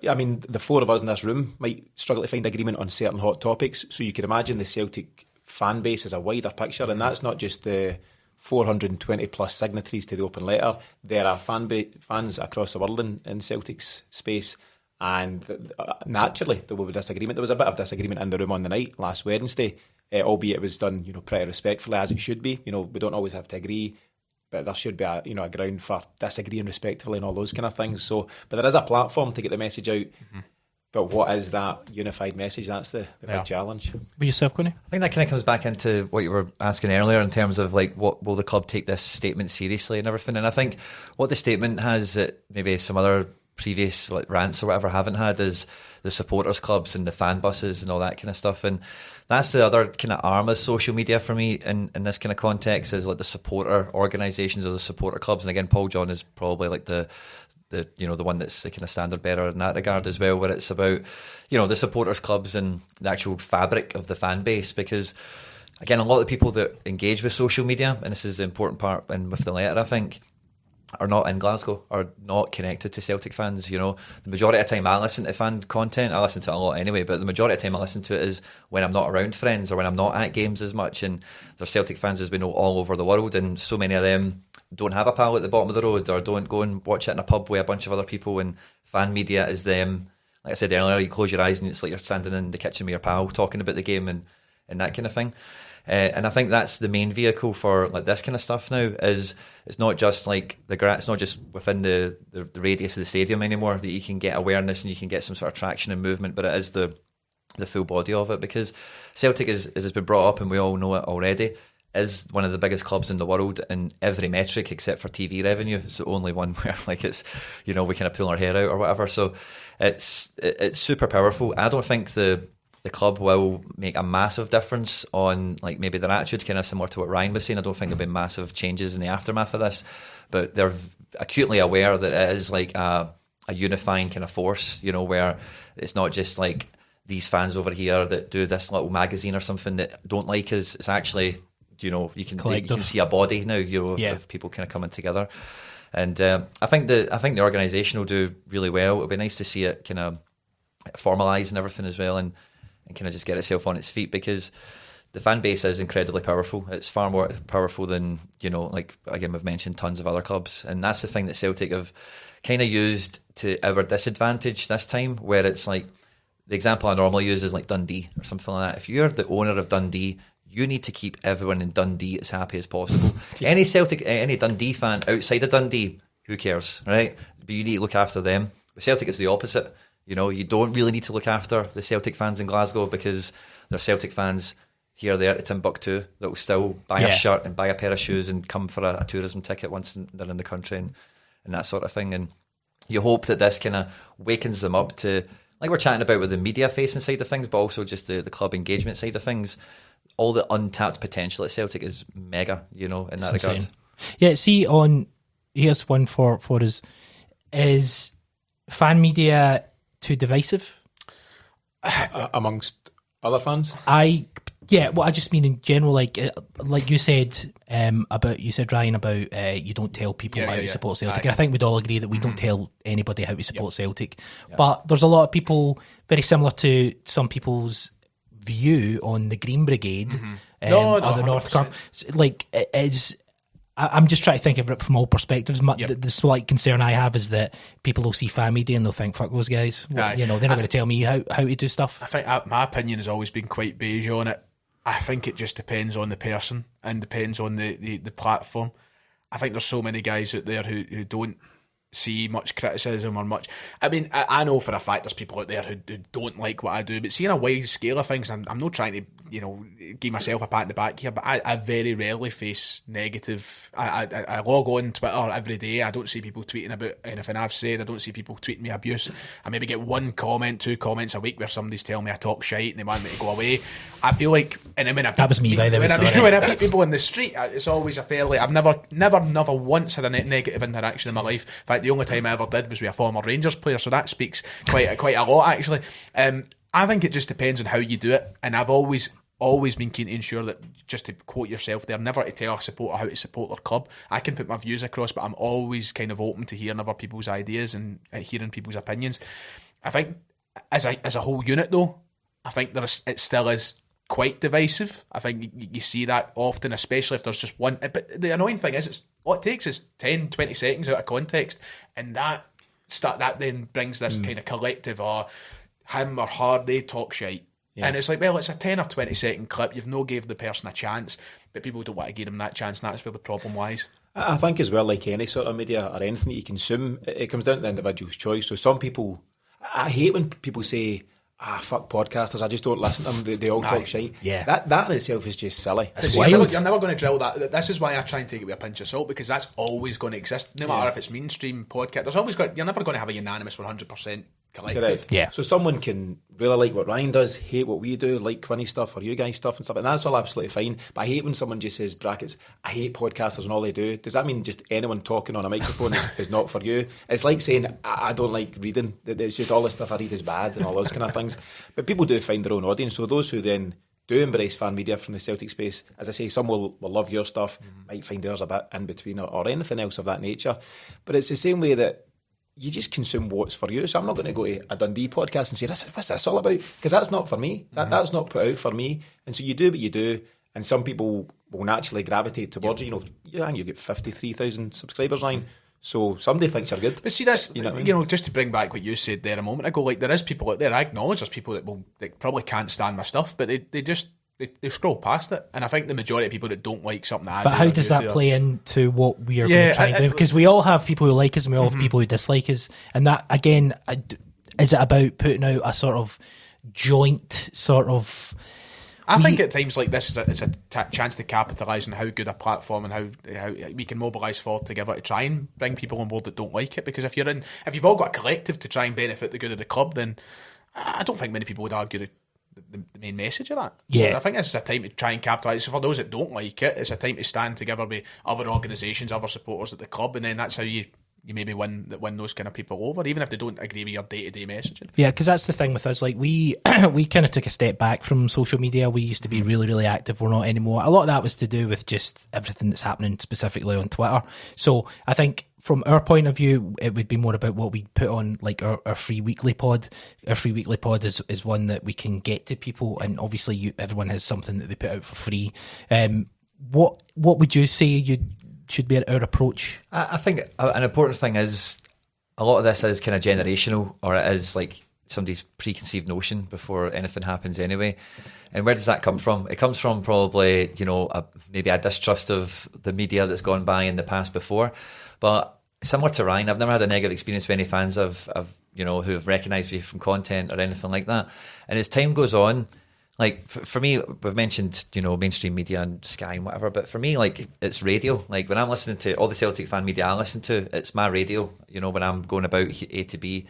I mean, the four of us in this room might struggle to find agreement on certain hot topics, so you could imagine the Celtic fan base as a wider picture, and that's not just the 420 plus signatories to the open letter. There are fans across the world in Celtic's space, and naturally there will be disagreement. There was a bit of disagreement in the room on the night last Wednesday, albeit it was done pretty respectfully, as it should be. We don't always have to agree, but there should be a ground for disagreeing respectively and all those kind of things. So, but there is a platform to get the message out. But what is that unified message? That's the big challenge. With yourself, Quinn? I think that kind of comes back into what you were asking earlier in terms of like, what will the club take this statement seriously and everything. And I think what the statement has that maybe some other previous like rants or whatever haven't had is the supporters clubs and the fan buses and all that kind of stuff. And that's the other kind of arm of social media for me in this kind of context, is like the supporter organisations or the supporter clubs. And again, Paul John is probably like the one that's the kind of standard bearer in that regard as well, where it's about the supporters clubs and the actual fabric of the fan base. Because again, a lot of people that engage with social media, and this is the important part, and with the letter, I think, are not in Glasgow, are not connected to Celtic fans. The majority of the time I listen to fan content, I listen to it a lot anyway, but the majority of the time I listen to it is when I'm not around friends or when I'm not at games as much. And there's Celtic fans, as we know, all over the world, and so many of them don't have a pal at the bottom of the road, or don't go and watch it in a pub with a bunch of other people. And fan media is them. Like I said earlier, you close your eyes and it's like you're standing in the kitchen with your pal talking about the game and that kind of thing. And I think that's the main vehicle for like this kind of stuff now. Is it's not just like it's not just within the radius of the stadium anymore that you can get awareness and you can get some sort of traction and movement, but it is the full body of it. Because Celtic is, as has been brought up and we all know it already, is one of the biggest clubs in the world in every metric except for TV revenue. It's the only one where like it's we kind of pull our hair out or whatever. So it's super powerful. I don't think the the club will make a massive difference on like maybe their attitude, kind of similar to what Ryan was saying. I don't think there'll be massive changes in the aftermath of this, but they're acutely aware that it is like a unifying kind of force, you know, where it's not just like these fans over here that do this little magazine or something that don't like us. It's actually, you know, you can see a body now, you know, of people kind of coming together. And I think the organisation will do really well. It'll be nice to see it kind of formalise and everything as well, and kind of just get itself on its feet, because the fan base is incredibly powerful. It's far more powerful than, you know, like again we've mentioned tons of other clubs, and that's the thing that Celtic have kind of used to our disadvantage this time, where it's like the example I normally use is like Dundee or something like that. If you're the owner of Dundee, you need to keep everyone in Dundee as happy as possible. Any Dundee fan outside of Dundee, who cares, right? But you need to look after them. With Celtic, it's the opposite. You know, you don't really need to look after the Celtic fans in Glasgow, because there are Celtic fans here, there at Timbuktu that will still buy a shirt and buy a pair of shoes and come for a tourism ticket once they're in the country and that sort of thing. And you hope that this kind of wakens them up to, like we're chatting about with the media facing side of things, but also just the club engagement side of things. All the untapped potential at Celtic is mega, you know, in that regard. Yeah, see, here's one for us. Is fan media too divisive? Amongst other fans? I just mean in general, like you said Ryan, about you don't tell people how to support Celtic. And I think we'd all agree that we don't tell anybody how to support Celtic. But there's a lot of people very similar to some people's view on the Green Brigade or the North Curve. Like, I'm just trying to think of it from all perspectives. The slight concern I have is that people will see fan media and they'll think, fuck those guys. Well, you know, they're not going to tell me how to do stuff. I think my opinion has always been quite beige on it. I think it just depends on the person and depends on the platform. I think there's so many guys out there who don't see much criticism or much. I mean, I know for a fact there's people out there who don't like what I do, but seeing a wide scale of things, I'm not trying to, you know, give myself a pat in the back here, but I very rarely face negative. I log on Twitter every day. I don't see people tweeting about anything I've said. I don't see people tweeting me abuse. I maybe get 1 comment, 2 comments a week where somebody's telling me I talk shite and they want me to go away. I feel like, and when that was me, by the way. When I meet people in the street, it's always a fairly. I've never once had a negative interaction in my life. In fact, the only time I ever did was with a former Rangers player, so that speaks quite a lot, actually. I think it just depends on how you do it, and I've always been keen to ensure that, just to quote yourself there, never to tell a supporter how to support their club. I can put my views across, but I'm always kind of open to hearing other people's ideas and hearing people's opinions. I think as a whole unit, though, I think it still is quite divisive. I think you see that often, especially if there's just one. But the annoying thing is, all it takes is 10, 20 seconds out of context, and that then brings this kind of collective, or him or her, they talk shite. Yeah. And it's like, well, it's a 10 or 20 second clip. You've no gave the person a chance, but people don't want to give them that chance, and that's where the problem lies. I think as well, like any sort of media or anything that you consume, it comes down to the individual's choice. So some people, I hate when people say, fuck podcasters, I just don't listen to them, they all talk shite. Yeah. That in itself is just silly. You're never going to drill that. This is why I try and take it with a pinch of salt, because that's always going to exist, no matter if it's mainstream podcast. You're never going to have a unanimous 100% collective. Correct. Yeah. So someone can really like what Ryan does, hate what we do, like Quinny stuff or you guys stuff and stuff, and that's all absolutely fine. But I hate when someone just says, brackets, I hate podcasters and all they do. Does that mean just anyone talking on a microphone is not for you? It's like saying, I don't like reading. It's just all the stuff I read is bad and all those kind of things. But people do find their own audience. So those who then do embrace fan media from the Celtic space, as I say, some will love your stuff, might find theirs a bit in between or anything else of that nature. But it's the same way that you just consume what's for you. So I'm not going to go to a Dundee podcast and say, what's this all about? Because that's not for me. That's not put out for me. And so you do what you do, and some people will naturally gravitate towards you. You know, you get 53,000 subscribers line. So somebody thinks you're good. But see, that's, you know, just to bring back what you said there a moment ago, like there is people out there, I acknowledge there's people that probably can't stand my stuff, but they scroll past it. And I think the majority of people that don't like something I do. But how does that play into what we are going to try and do? Because we all have people who like us and we all have people who dislike us. And that, again, is it about putting out a sort of joint sort of... I think at times like this it's a chance to capitalise on how good a platform and how we can mobilise forward together to try and bring people on board that don't like it. Because if you've all got a collective to try and benefit the good of the club, then I don't think many people would argue the main message of that. Yeah. So I think this is a time to try and capitalise. So for those that don't like it, it's a time to stand together with other organisations, other supporters at the club, and then that's how you maybe win those kind of people over, even if they don't agree with your day-to-day messaging. Yeah, because that's the thing with us. Like we kind of took a step back from social media. We used to be really, really active. We're not anymore. A lot of that was to do with just everything that's happening specifically on Twitter. So I think from our point of view, it would be more about what we put on, like our free weekly pod. Our free weekly pod is one that we can get to people, and obviously everyone has something that they put out for free. What would you say should be our approach? I think an important thing is a lot of this is kind of generational, or it is like somebody's preconceived notion before anything happens anyway. And where does that come from? It comes from probably, maybe a distrust of the media that's gone by in the past before. But similar to Ryan, I've never had a negative experience with any fans who have recognised me from content or anything like that. And as time goes on, like for me, we've mentioned, mainstream media and Sky and whatever, but for me, like it's radio. Like when I'm listening to all the Celtic fan media I listen to, it's my radio, when I'm going about A to B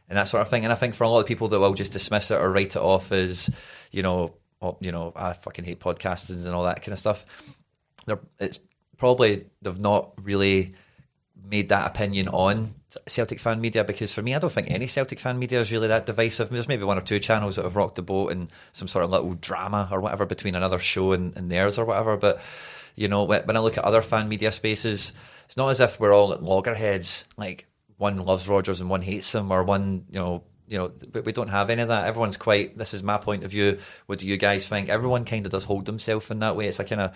and that sort of thing. And I think for a lot of people that will just dismiss it or write it off as, I fucking hate podcasters and all that kind of stuff, it's probably they've not really made that opinion on Celtic fan media, because for me, I don't think any Celtic fan media is really that divisive. There's maybe one or two channels that have rocked the boat and some sort of little drama or whatever between another show and theirs or whatever. But when I look at other fan media spaces, it's not as if we're all at loggerheads, like one loves Rodgers and one hates him, or one we don't have any of that. Everyone's quite, this is my point of view, what do you guys think? Everyone kind of does hold themselves in that way. It's a kind of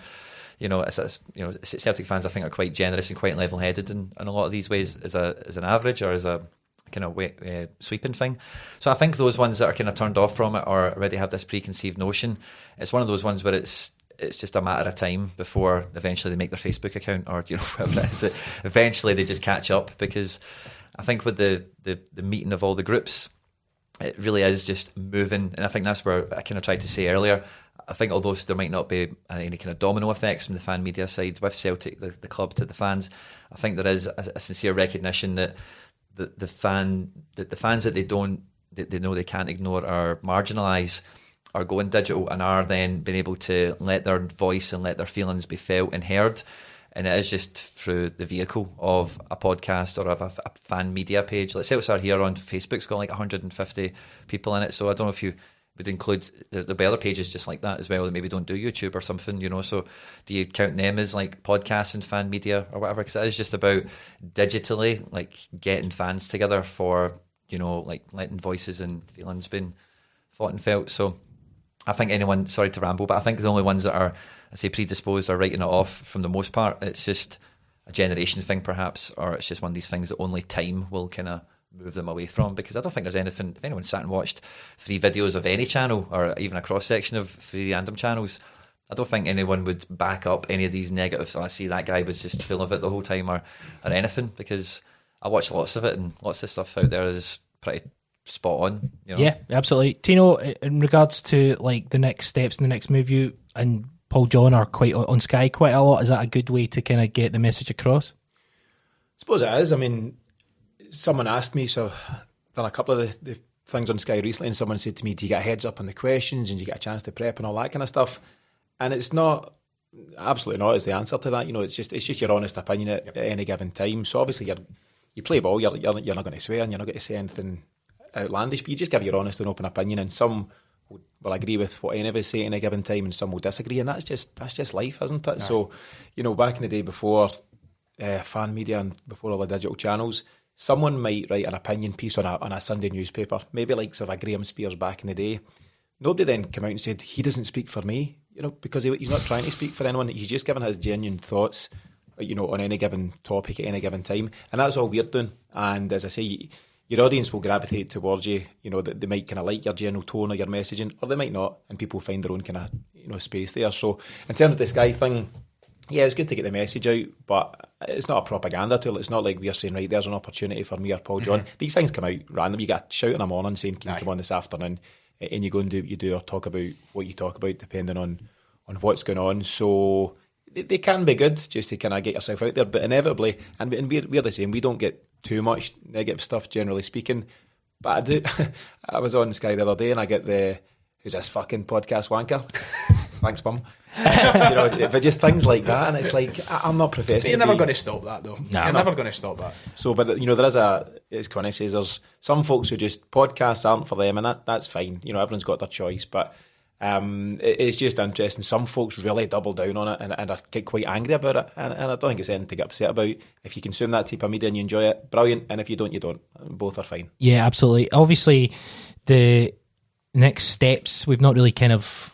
Celtic fans, I think, are quite generous and quite level-headed in a lot of these ways as an average, or as a kind of sweeping thing. So I think those ones that are kind of turned off from it or already have this preconceived notion, it's one of those ones where it's just a matter of time before eventually they make their Facebook account, or whatever it is. Eventually they just catch up, because I think with the meeting of all the groups, it really is just moving, and I think that's where I kind of tried to say earlier. I think although there might not be any kind of domino effects from the fan media side with Celtic, the club, to the fans, I think there is a sincere recognition that the fans that they know they can't ignore or marginalise are going digital and are then being able to let their voice and let their feelings be felt and heard. And it is just through the vehicle of a podcast or of a fan media page. Like Celtic here on Facebook's got like 150 people in it, so I don't know if you would include, there'll be other pages just like that as well that maybe don't do YouTube or something, so do you count them as like podcasts and fan media or whatever? Because it is just about digitally like getting fans together for, like letting voices and feelings being thought and felt. So I think anyone, sorry to ramble, but I think the only ones that are, I say, predisposed are writing it off from the most part. It's just a generation thing perhaps, or it's just one of these things that only time will kind of move them away from, because I don't think there's anything, if anyone sat and watched 3 videos of any channel or even a cross-section of 3 random channels, I don't think anyone would back up any of these negatives. I see that guy was just full of it the whole time, or anything, because I watch lots of it and lots of stuff out there is pretty spot on. Yeah, absolutely. Tino, in regards to like the next steps and the next move, you and Paul John are quite on Sky quite a lot. Is that a good way to kind of get the message across? I suppose it is. I mean, someone asked me, so I've done a couple of the things on Sky recently, and someone said to me, do you get a heads up on the questions and do you get a chance to prep and all that kind of stuff? And it's not, absolutely not is the answer to that. It's just your honest opinion at any given time. So obviously you play ball, you're not going to swear and you're not going to say anything outlandish, but you just give your honest and open opinion, and some will agree with what any of us say at any given time and some will disagree, and that's just life, isn't it? Yeah. So back in the day before fan media and before all the digital channels, someone might write an opinion piece on a Sunday newspaper, maybe like a Graham Spears back in the day. Nobody then came out and said, he doesn't speak for me, because he's not trying to speak for anyone. He's just giving his genuine thoughts, on any given topic at any given time. And that's all we're doing. And as I say, your audience will gravitate towards you, that they might kind of like your general tone or your messaging, or they might not, and people find their own kind of, space there. So in terms of the Sky thing, yeah, it's good to get the message out, but it's not a propaganda tool. It's not like we're saying, right, there's an opportunity for me or Paul John. These things come out random. You get a shout in the morning saying, can you come on this afternoon? And you go and do what you do or talk about what you talk about, depending on what's going on. So they can be good just to kind of get yourself out there, but inevitably, and we're the same, we don't get too much negative stuff, generally speaking. But I do. I was on Sky the other day and I get the who's this fucking podcast wanker? Thanks, mum. But just things like that, and it's like, I'm not professional. You're never going to stop that, though. You're never going to stop that. So, but there is as Quinn says, there's some folks who just, podcasts aren't for them, and that's fine. Everyone's got their choice, but it's just interesting. Some folks really double down on it and get quite angry about it, and I don't think it's anything to get upset about. If you consume that type of media and you enjoy it, brilliant, and if you don't, you don't. Both are fine. Yeah, absolutely. Obviously, the next steps, we've not really kind of,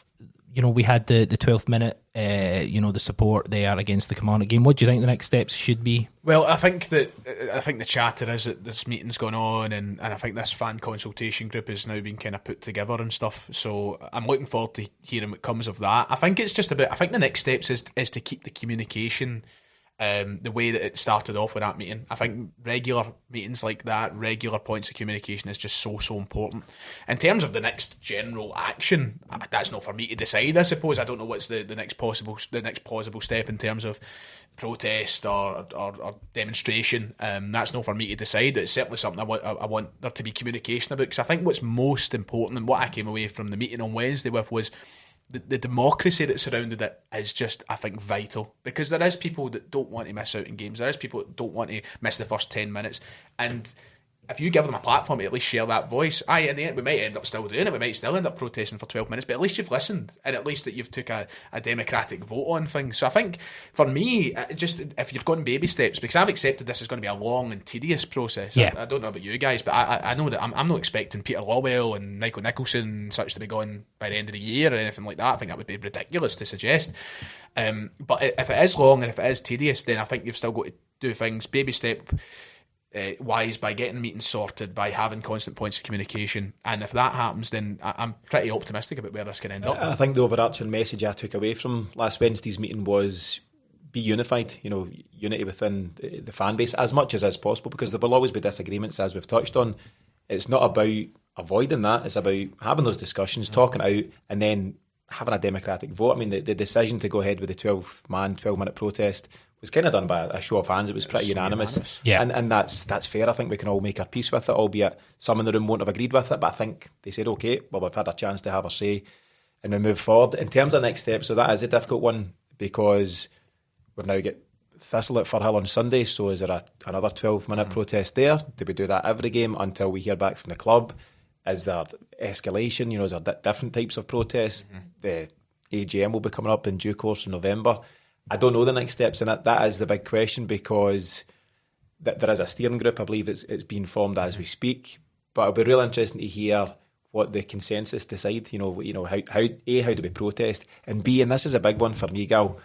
we had the 12th minute, the support there against the Kilmarnock game. What do you think the next steps should be? Well, I think the chatter is that this meeting's gone on, and I think this fan consultation group is now being kind of put together and stuff. So I'm looking forward to hearing what comes of that. I think it's just about. I think the next steps is to keep the communication the way that it started off with that meeting. I think regular meetings like that, regular points of communication is just so important. In terms of the next general action, that's not for me to decide, I suppose. I don't know what's the next plausible step in terms of protest or demonstration. That's not for me to decide. It's certainly something I want there to be communication about, because I think what's most important, and what I came away from the meeting on Wednesday with, was the democracy that surrounded it is just, I think, vital, because there is people that don't want to miss out in games. There is people that don't want to miss the first 10 minutes, and if you give them a platform to at least share that voice, in the end, we might end up still doing it, we might still end up protesting for 12 minutes, but at least you've listened, and at least that you've took a democratic vote on things. So I think, for me, just if you've gone baby steps, because I've accepted this is going to be a long and tedious process. Yeah. I don't know about you guys, but I know that I'm not expecting Peter Lawwell and Michael Nicholson and such to be gone by the end of the year or anything like that. I think that would be ridiculous to suggest. But if it is long and if it is tedious, then I think you've still got to do things baby step wise, by getting meetings sorted, by having constant points of communication, and if that happens, then I'm pretty optimistic about where this can end up. I think the overarching message I took away from last Wednesday's meeting was be unified, unity within the fan base as much as is possible, because there will always be disagreements, as we've touched on. It's not about avoiding that, it's about having those discussions, talking it out, and then having a democratic vote. I mean, the decision to go ahead with the 12-minute protest was kind of done by a show of hands. It was pretty unanimous. Yeah. And that's fair. I think we can all make our peace with it, albeit some in the room won't have agreed with it, but I think they said, okay, well, we've had a chance to have our say, and we move forward. In terms of next steps, so that is a difficult one, because we've now got Thistle at Firhill on Sunday, so is there another 12-minute protest there? Do we do that every game until we hear back from the club? Is there escalation? Is there different types of protest? The AGM will be coming up in due course in November. I don't know the next steps, and that is the big question, because there is a steering group. I believe it's being formed as we speak, but it'll be really interesting to hear what the consensus decide. How do we protest, and B, and this is a big one for me, Gal,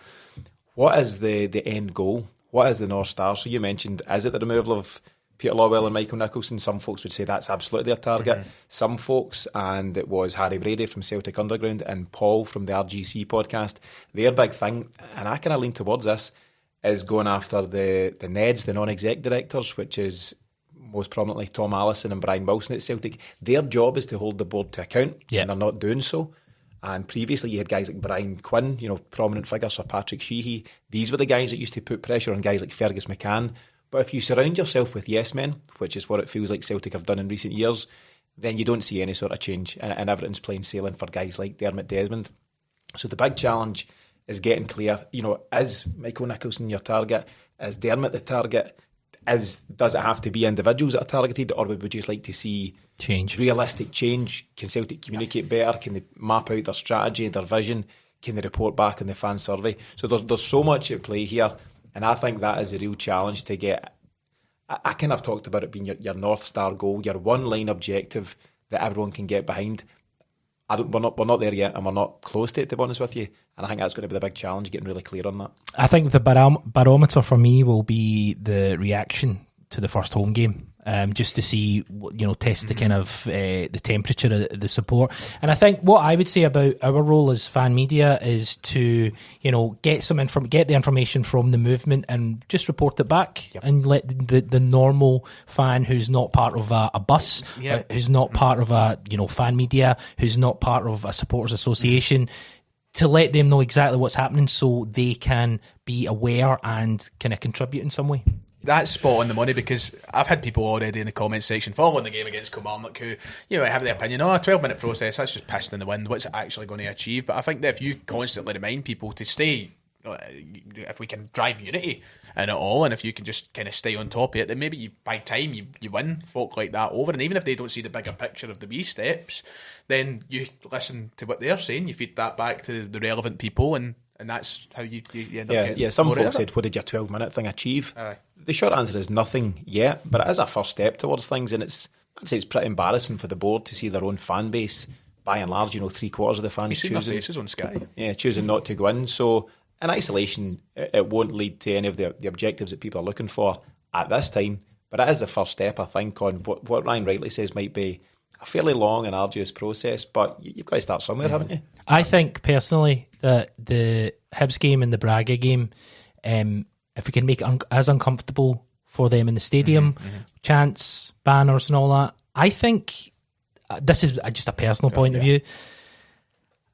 what is the end goal? What is the North Star? So you mentioned, is it the removal of Peter Lawwell and Michael Nicholson? Some folks would say that's absolutely their target. Some folks, and it was Harry Brady from Celtic Underground and Paul from the RGC podcast, their big thing, and I kind of lean towards this, is going after the NEDs, the non-exec directors, which is most prominently Tom Allison and Brian Wilson at Celtic. Their job is to hold the board to account, and they're not doing so. And previously you had guys like Brian Quinn, prominent figures for Patrick Sheehy. These were the guys that used to put pressure on guys like Fergus McCann. But if you surround yourself with yes men, which is what it feels like Celtic have done in recent years, then you don't see any sort of change, and everything's plain sailing for guys like Dermot Desmond. So the big challenge is getting clear, is Michael Nicholson your target? Is Dermot the target? Does it have to be individuals that are targeted, or would we just like to see change? Realistic change? Can Celtic communicate better? Can they map out their strategy, their vision? Can they report back on the fan survey? So there's so much at play here. And I think that is a real challenge to get. I kind of talked about it being your North Star goal, your one-line objective that everyone can get behind. We're not there yet, and we're not close to it, to be honest with you. And I think that's going to be the big challenge, getting really clear on that. I think the barometer for me will be the reaction to the first home game. Just to see, test the kind of the temperature of the support. And I think what I would say about our role as fan media is to, get the information from the movement and just report it back, and let the normal fan who's not part of a bus, who's not part of a fan media, who's not part of a supporters association, to let them know exactly what's happening so they can be aware and kind of contribute in some way. that's spot on the money, because I've had people already in the comment section following the game against Kilmarnock who, have the opinion, a 12-minute process, that's just pissing in the wind, what's it actually going to achieve? But I think that if you constantly remind people to stay, if we can drive unity in it all, and if you can just kind of stay on top of it, then maybe by time you win folk like that over, and even if they don't see the bigger picture of the wee steps, then you listen to what they're saying, you feed that back to the relevant people, and that's how you end up getting. Yeah, some folks said, what did your 12-minute thing achieve? The short answer is nothing yet, but it is a first step towards things, and I'd say it's pretty embarrassing for the board to see their own fan base, by and large, 3/4 of the fans faces on Sky. choosing not to go in. So in isolation, it won't lead to any of the objectives that people are looking for at this time, but it is the first step, I think, on what Ryan rightly says might be a fairly long and arduous process, but you've got to start somewhere, haven't you? I think personally that the Hibs game and the Braga game, if we can make it as uncomfortable for them in the stadium, chants, banners and all that, I think this is just a personal point of view.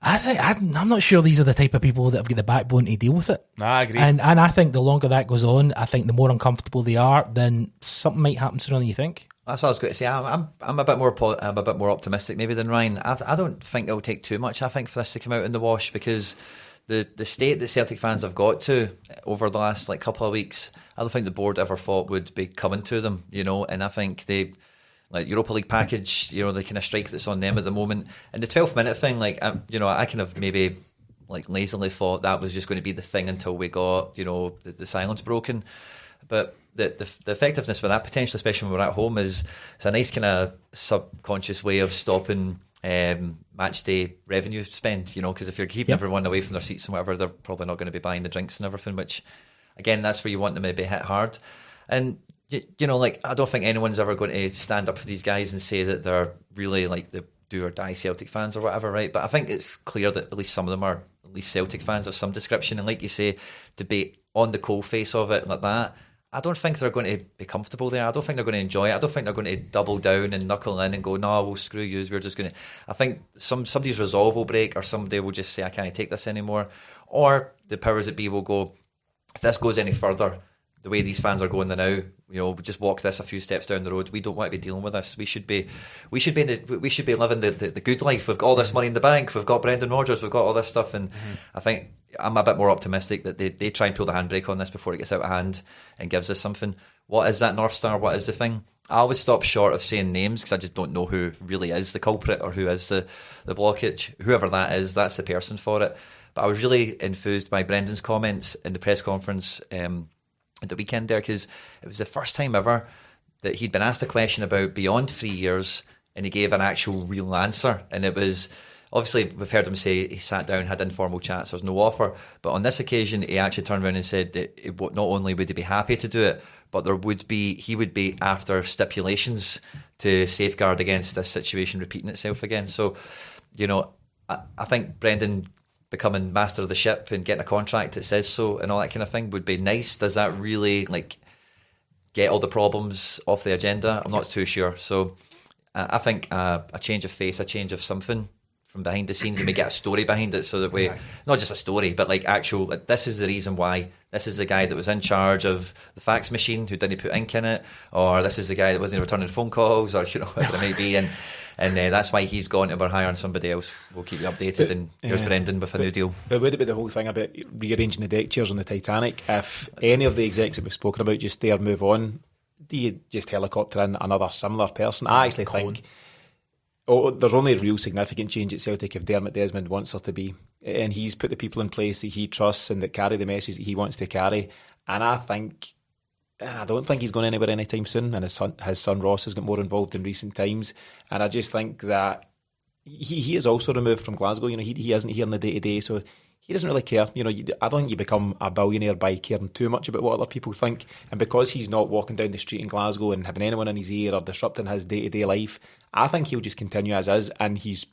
I'm not sure these are the type of people that have got the backbone to deal with it. Nah, I agree. And I think the longer that goes on, I think the more uncomfortable they are, then something might happen sooner than you think. That's what I was going to say. I'm a bit more optimistic maybe than Ryan. I don't think it'll take too much, I think, for this to come out in the wash, because the state that Celtic fans have got to over the last couple of weeks, I don't think the board ever thought would be coming to them, and I think they, Europa League package, the kind of strike that's on them at the moment, and the 12th minute thing, I kind of maybe lazily thought that was just going to be the thing until we got the silence broken, but the effectiveness with that potentially, especially when we're at home, is it's a nice kind of subconscious way of stopping match day revenue spend, because if you're keeping everyone away from their seats and whatever, they're probably not going to be buying the drinks and everything, which again, that's where you want them to be hit hard. And I don't think anyone's ever going to stand up for these guys and say that they're really the do or die Celtic fans or whatever, right? But I think it's clear that at least some of them are at least Celtic fans of some description, and like you say, to be on the coal face of it like that, I don't think they're going to be comfortable there. I don't think they're going to enjoy it. I don't think they're going to double down and knuckle in and go, no, we'll screw you. We're just going to... I think somebody's resolve will break, or somebody will just say, I can't take this anymore. Or the powers that be will go, if this goes any further, the way these fans are going now, we'll just walk this a few steps down the road. We don't want to be dealing with this. We should be living the good life. We've got all this money in the bank. We've got Brendan Rodgers. We've got all this stuff, and I think I'm a bit more optimistic that they try and pull the handbrake on this before it gets out of hand and gives us something. What is that North Star? What is the thing? I always stop short of saying names because I just don't know who really is the culprit or who is the blockage. Whoever that is, that's the person for it. But I was really enthused by Brendan's comments in the press conference at the weekend there, because it was the first time ever that he'd been asked a question about beyond 3 years and he gave an actual real answer. And it was... Obviously, we've heard him say he sat down, had informal chats, there's no offer. But on this occasion, he actually turned around and said that not only would he be happy to do it, but he would be after stipulations to safeguard against this situation repeating itself again. So, I think Brendan becoming master of the ship and getting a contract that says so and all that kind of thing would be nice. Does that really get all the problems off the agenda? I'm not too sure. So I think a change of face, a change of something from behind the scenes, and we get a story behind it, so that we, not just a story, but actual, this is the reason why, this is the guy that was in charge of the fax machine who didn't put ink in it, or this is the guy that wasn't returning phone calls, or whatever it may be, and that's why he's gone and we're hiring somebody else. We'll keep you updated, and here's Brendan with a new deal. But would it be the whole thing about rearranging the deck chairs on the Titanic? If any of the execs that we've spoken about just dare move on, do you just helicopter in another similar person? I actually think... there's only real significant change at Celtic if Dermot Desmond wants there to be, and he's put the people in place that he trusts and that carry the message that he wants to carry. And I don't think he's going anywhere anytime soon. And his son Ross has got more involved in recent times. And I just think that he is also removed from Glasgow. He isn't here in the day to day, so he doesn't really care. I don't think you become a billionaire by caring too much about what other people think. And because he's not walking down the street in Glasgow and having anyone in his ear or disrupting his day-to-day life, I think he'll just continue as is. And he's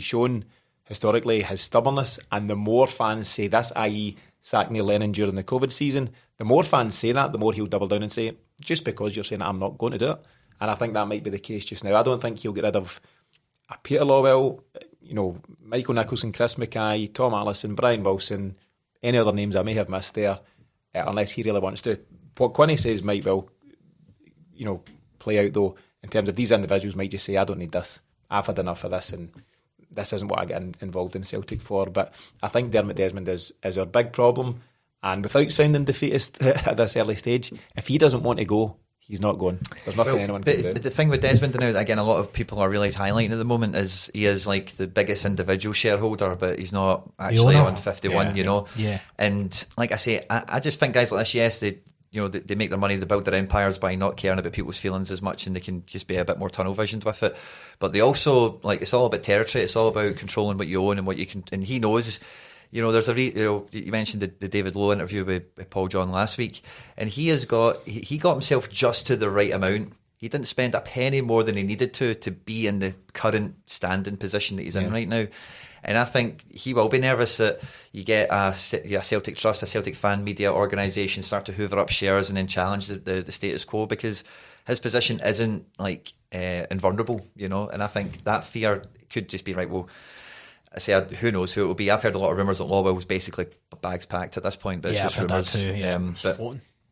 shown historically his stubbornness. And the more fans say this, i.e. sack Neil Lennon during the COVID season, the more fans say that, the more he'll double down and say, just because you're saying it, I'm not going to do it. And I think that might be the case just now. I don't think he'll get rid of a Peter Lawwell, Michael Nicholson, Chris Mackay, Tom Allison, Brian Wilson, any other names I may have missed there, unless he really wants to. what Quinn says might well, play out though, in terms of these individuals might just say, I don't need this. I've had enough of this, and this isn't what I get involved in Celtic for. But I think Dermot Desmond is our big problem. And without sounding defeatist at this early stage, if he doesn't want to go, he's not going. There's nothing anyone can do. But the thing with Desmond now, that again, a lot of people are really highlighting at the moment, is he is like the biggest individual shareholder, but he's not actually on 51, Yeah. And like I say, I just think guys like this, yes, they make their money, they build their empires by not caring about people's feelings as much, and they can just be a bit more tunnel visioned with it. But they also, like, it's all about territory, it's all about controlling what you own and what you can, and he knows. There's you mentioned the David Lowe interview with Paul John last week, and he got himself just to the right amount. He didn't spend a penny more than he needed to be in the current standing position that he's in right now. And I think he will be nervous that you get a Celtic Trust, a Celtic fan media organisation start to hoover up shares and then challenge the status quo, because his position isn't like invulnerable, and I think that fear could just be right. Well, I say, who knows who it will be. I've heard a lot of rumours that Lawwell was basically bags packed at this point, but it's just rumours.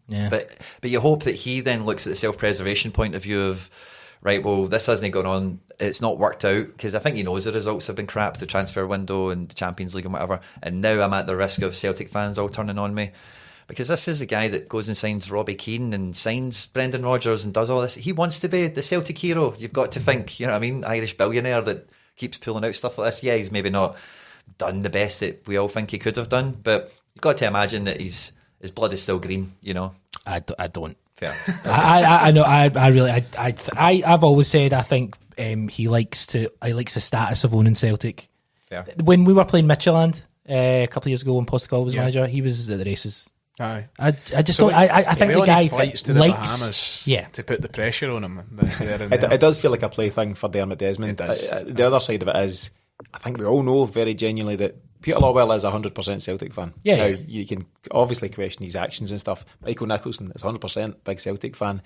But you hope that he then looks at the self-preservation point of view of, right, well, this hasn't gone on, it's not worked out, because I think he knows the results have been crap, the transfer window and the Champions League and whatever, and now I'm at the risk of Celtic fans all turning on me. Because this is the guy that goes and signs Robbie Keane and signs Brendan Rodgers and does all this. He wants to be the Celtic hero. You've got to think, Irish billionaire that keeps pulling out stuff like this. Yeah, he's maybe not done the best that we all think he could have done, but you've got to imagine that his blood is still green, I don't. Fair. I know. I've always said I think he likes the status of owning Celtic. Fair. When we were playing Midtjylland a couple of years ago when Postacol was manager, he was at the races. Aye. I just don't. I think the guy flights to the likes Bahamas to put the pressure on him. It does feel like a plaything for Dermot Desmond. The other side of it is, I think we all know very genuinely that Peter Lawwell is a 100% Celtic fan. Yeah. Now, you can obviously question his actions and stuff. Michael Nicholson is 100% big Celtic fan.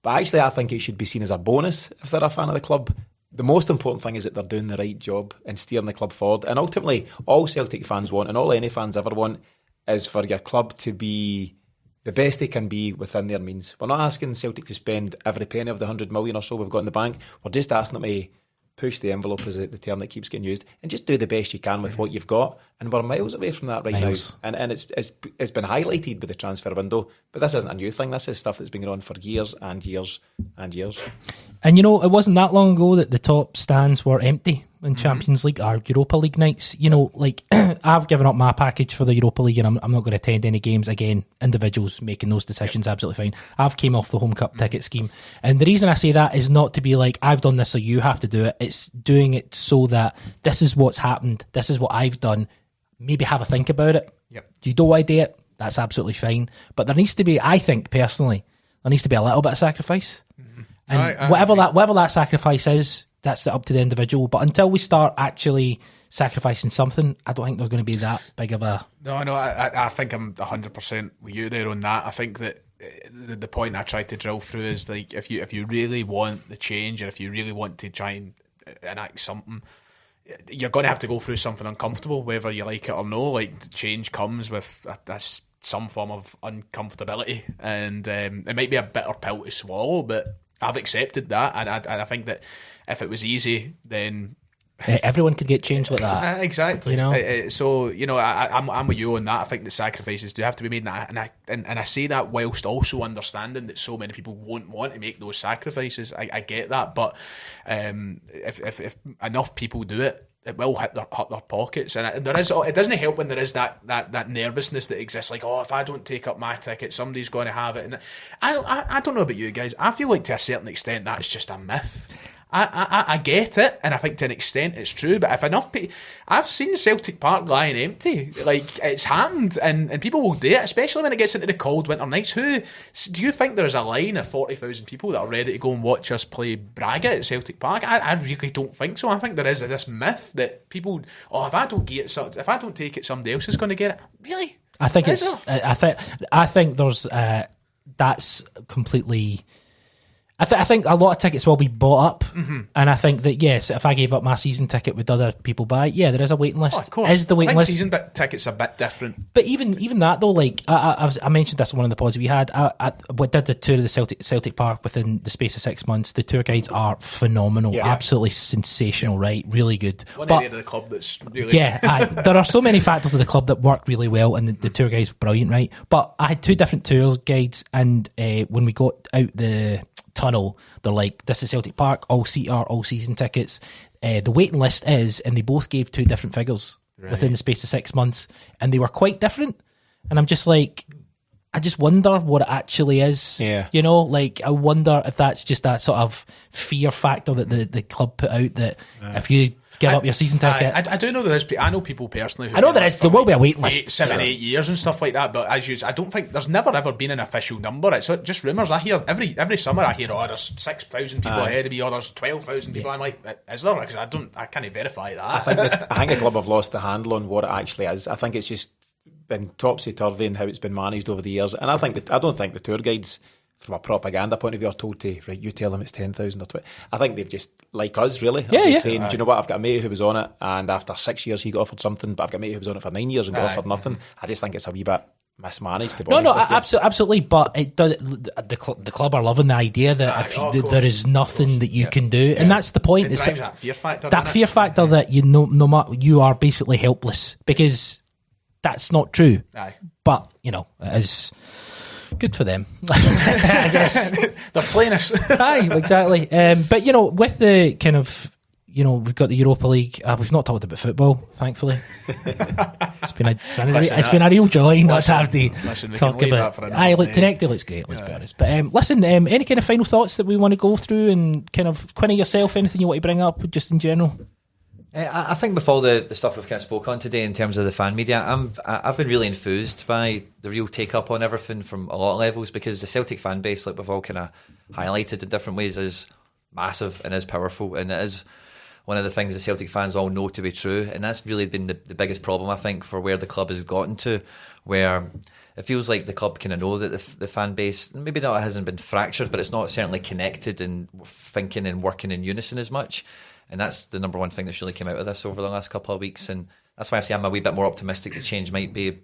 But actually, I think it should be seen as a bonus if they're a fan of the club. The most important thing is that they're doing the right job and steering the club forward. And ultimately, all Celtic fans want, and all any fans ever want, is for your club to be the best they can be within their means. We're not asking Celtic to spend every penny of the 100 million or so we've got in the bank. We're just asking them to push the envelope, is the term that keeps getting used, and just do the best you can with what you've got. And we're miles away from that now. And it's been highlighted with the transfer window, but this isn't a new thing. This is stuff that's been going on for years and years and years. And it wasn't that long ago that the top stands were empty in Champions League or Europa League nights. I've given up my package for the Europa League, and I'm not going to attend any games again. Individuals making those decisions, absolutely fine. I've came off the home cup ticket scheme, and the reason I say that is not to be like, I've done this so you have to do it. It's doing it so that this is what's happened, this is what I've done. Maybe have a think about it. You don't want to do it, that's absolutely fine, but there needs to be, I think personally, there needs to be a little bit of sacrifice. And whatever that sacrifice is, that's up to the individual. But until we start actually sacrificing something, I don't think there's going to be that big of a... No, I think I'm 100% with you there on that. I think that the point I tried to drill through is, like, if you really want the change, or if you really want to try and enact something, you're going to have to go through something uncomfortable, whether you like it or no. Like, the change comes with some form of uncomfortability, and it might be a bitter pill to swallow, but I've accepted that, and I think that if it was easy, then everyone could get changed like that. Exactly. So I'm with you on that. I think the sacrifices do have to be made, and I say that whilst also understanding that so many people won't want to make those sacrifices. I get that, but if enough people do it, it will hit their pockets, and it doesn't help when there is that nervousness that exists. Like, if I don't take up my ticket, somebody's going to have it. And I don't know about you guys. I feel like to a certain extent that's just a myth. I get it, and I think to an extent it's true, but if enough people... I've seen Celtic Park lying empty. Like, it's happened, and people will do it, especially when it gets into the cold winter nights. Do you think there's a line of 40,000 people that are ready to go and watch us play Braga at Celtic Park? I really don't think so. I think there is this myth that people... if I don't take it, somebody else is going to get it. Really? I think I think there's... that's completely... I think a lot of tickets will be bought up, and I think that yes, if I gave up my season ticket, would other people buy? Yeah, there is a waiting list. Oh, of course. Is the waiting list? Season tickets a bit different, but even that though, like I mentioned this in one of the pods we had. I did the tour of the Celtic Park within the space of 6 months. The tour guides are phenomenal, absolutely sensational, right? Really good. One area of the club that's really there are so many factors of the club that work really well, and the tour guides were brilliant, right? But I had 2 different tour guides, and when we got out the tunnel, they're like, this is Celtic Park, all seater, all season tickets. The waiting list is, and they both gave 2 different figures within the space of 6 months, and they were quite different. And I'm just like, I just wonder what it actually is. Yeah. You know, like I wonder if that's just that sort of fear factor that the club put out that if you give up your season ticket. I do know there is. I know people personally who I know there is. There will be a waiting list. 8 years and stuff like that. But as you, I don't think there's never ever been an official number. It's just rumours. I hear every summer. I hear, oh, there's 6,000 people ahead of me, or there's 12,000 people. I'm like, is there? Because I can't verify that. I think the club have lost the handle on what it actually is. I think it's just been topsy-turvy in how it's been managed over the years. And I don't think the tour guides, from a propaganda point of view, are told to, right, you tell them it's 10,000 or 20. I think they've just, like us, really, saying, do you know what, I've got a mate who was on it, and after 6 years he got offered something, but I've got a mate who was on it for 9 years and got offered nothing. I just think it's a wee bit mismanaged, to be honest with you. Absolutely, but it does. The club are loving the idea that there is nothing that you can do, and that's the point. It drives that fear factor. That fear factor that you know, no matter, you are basically helpless, because that's not true. But you know, it is good for them. I guess they're playing us. Aye, exactly. But you know, with the kind of, you know, we've got the Europa League. We've not talked about football, thankfully. It's been a real joy not to have to talk about. Aye, look, Tenecti looks great. Let's be honest. But listen, any kind of final thoughts that we want to go through, and kind of Quinny yourself, anything you want to bring up, just in general? I think with all the stuff we've kind of spoke on today in terms of the fan media, I've been really enthused by the real take up on everything from a lot of levels, because the Celtic fan base, like we've all kind of highlighted in different ways, is massive and is powerful, and it is one of the things the Celtic fans all know to be true, and that's really been the biggest problem, I think, for where the club has gotten to, where it feels like the club kind of know that the fan base, maybe not, it hasn't been fractured, but it's not certainly connected and thinking and working in unison as much. And that's the number one thing that's really came out of this over the last couple of weeks. And that's why I say I'm a wee bit more optimistic that change might be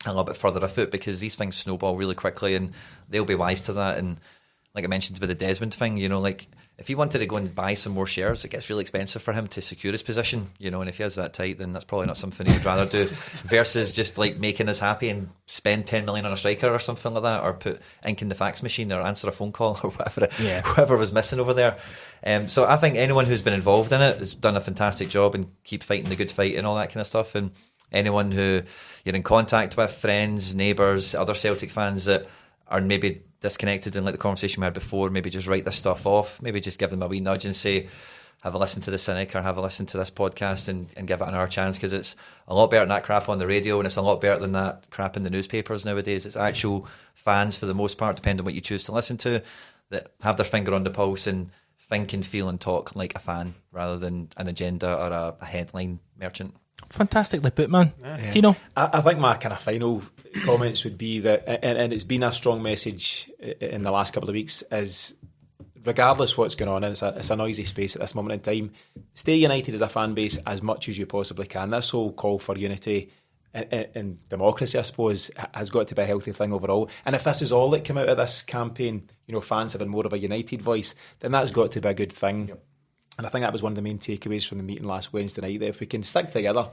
a little bit further afoot, because these things snowball really quickly and they'll be wise to that. And like I mentioned with the Desmond thing, you know, like if he wanted to go and buy some more shares, it gets really expensive for him to secure his position, you know, and if he has that tight, then that's probably not something he would rather do versus just like making us happy and spend 10 million on a striker or something like that, or put ink in the fax machine or answer a phone call or whatever was missing over there. So I think anyone who's been involved in it has done a fantastic job and keep fighting the good fight and all that kind of stuff. And anyone who you're in contact with, friends, neighbours, other Celtic fans that are maybe disconnected and like the conversation we had before, maybe just write this stuff off, maybe just give them a wee nudge and say, have a listen to the Cynic or have a listen to this podcast and give it another chance, because it's a lot better than that crap on the radio, and it's a lot better than that crap in the newspapers nowadays. It's actual fans, for the most part, depending on what you choose to listen to, that have their finger on the pulse and think and feel and talk like a fan rather than an agenda or a headline merchant. Fantastically put, man. Tino? I think my kind of final comments would be that, and it's been a strong message in the last couple of weeks, is regardless what's going on, and it's a noisy space at this moment in time, stay united as a fan base as much as you possibly can. This whole call for unity and democracy, I suppose, has got to be a healthy thing overall. And if this is all that came out of this campaign, you know, fans having more of a united voice, then that's got to be a good thing. Yep. And I think that was one of the main takeaways from the meeting last Wednesday night, that if we can stick together,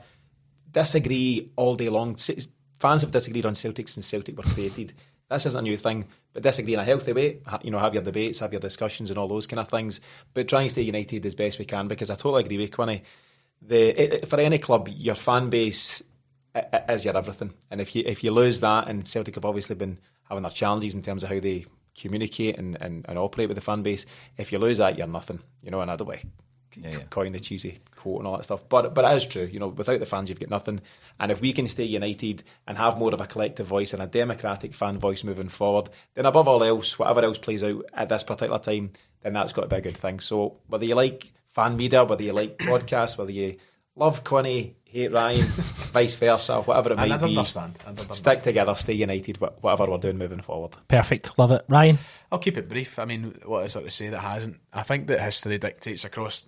disagree all day long. Fans have disagreed on Celtic since Celtic were created. This isn't a new thing, but disagree in a healthy way. You know, have your debates, have your discussions and all those kind of things, but try and stay united as best we can, because I totally agree with Quinny. For any club, your fan base is your everything. And if you lose that, and Celtic have obviously been having their challenges in terms of how they communicate and operate with the fan base, if you lose that, you're nothing. You know, another way. Coin the cheesy quote and all that stuff, but it is true. You know, without the fans, you've got nothing. And if we can stay united and have more of a collective voice and a democratic fan voice moving forward, then above all else, whatever else plays out at this particular time, then that's got to be a good thing. So whether you like fan media, whether you like podcasts, whether you love Quinny, hate Ryan, vice versa, whatever it might be. Understand. Stick together, stay united, whatever we're doing moving forward. Perfect, love it. Ryan? I'll keep it brief. I mean, what is there to say that hasn't? I think that history dictates across,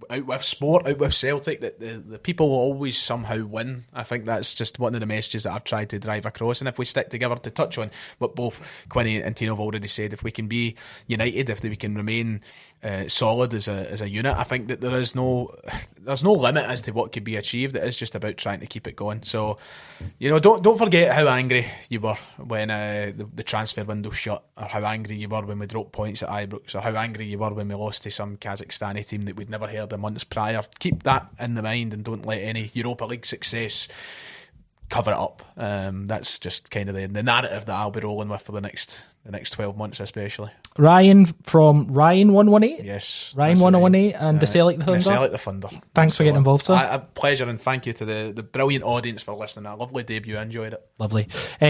out with sport, out with Celtic, that the people will always somehow win. I think that's just one of the messages that I've tried to drive across. And if we stick together, to touch on what both Quinn and Tino have already said, if we can be united, if we can remain solid as a unit, I think that there's no limit as to what could be achieved. It is just about trying to keep it going. So, don't forget how angry you were when the transfer window shut, or how angry you were when we dropped points at Ibrox, or how angry you were when we lost to some Kazakhstani team that we'd never heard of months prior. Keep that in the mind and don't let any Europa League success cover it up. That's just kind of the narrative that I'll be rolling with for the next 12 months especially. Ryan from Ryan118? Yes. Ryan118 and the Celtic the Thunder? The Celtic the Thunder. Thanks for getting involved, sir. A pleasure, and thank you to the brilliant audience for listening. A lovely debut, I enjoyed it. Lovely.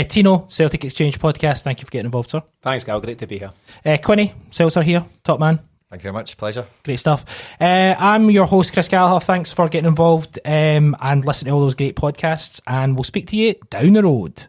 Tino, Celtic Exchange Podcast, thank you for getting involved, sir. Thanks, Gal, great to be here. Quinny, Seltzer here, top man. Thank you very much. Pleasure. Great stuff. I'm your host, Chris Gallagher. Thanks for getting involved and listening to all those great podcasts. And we'll speak to you down the road.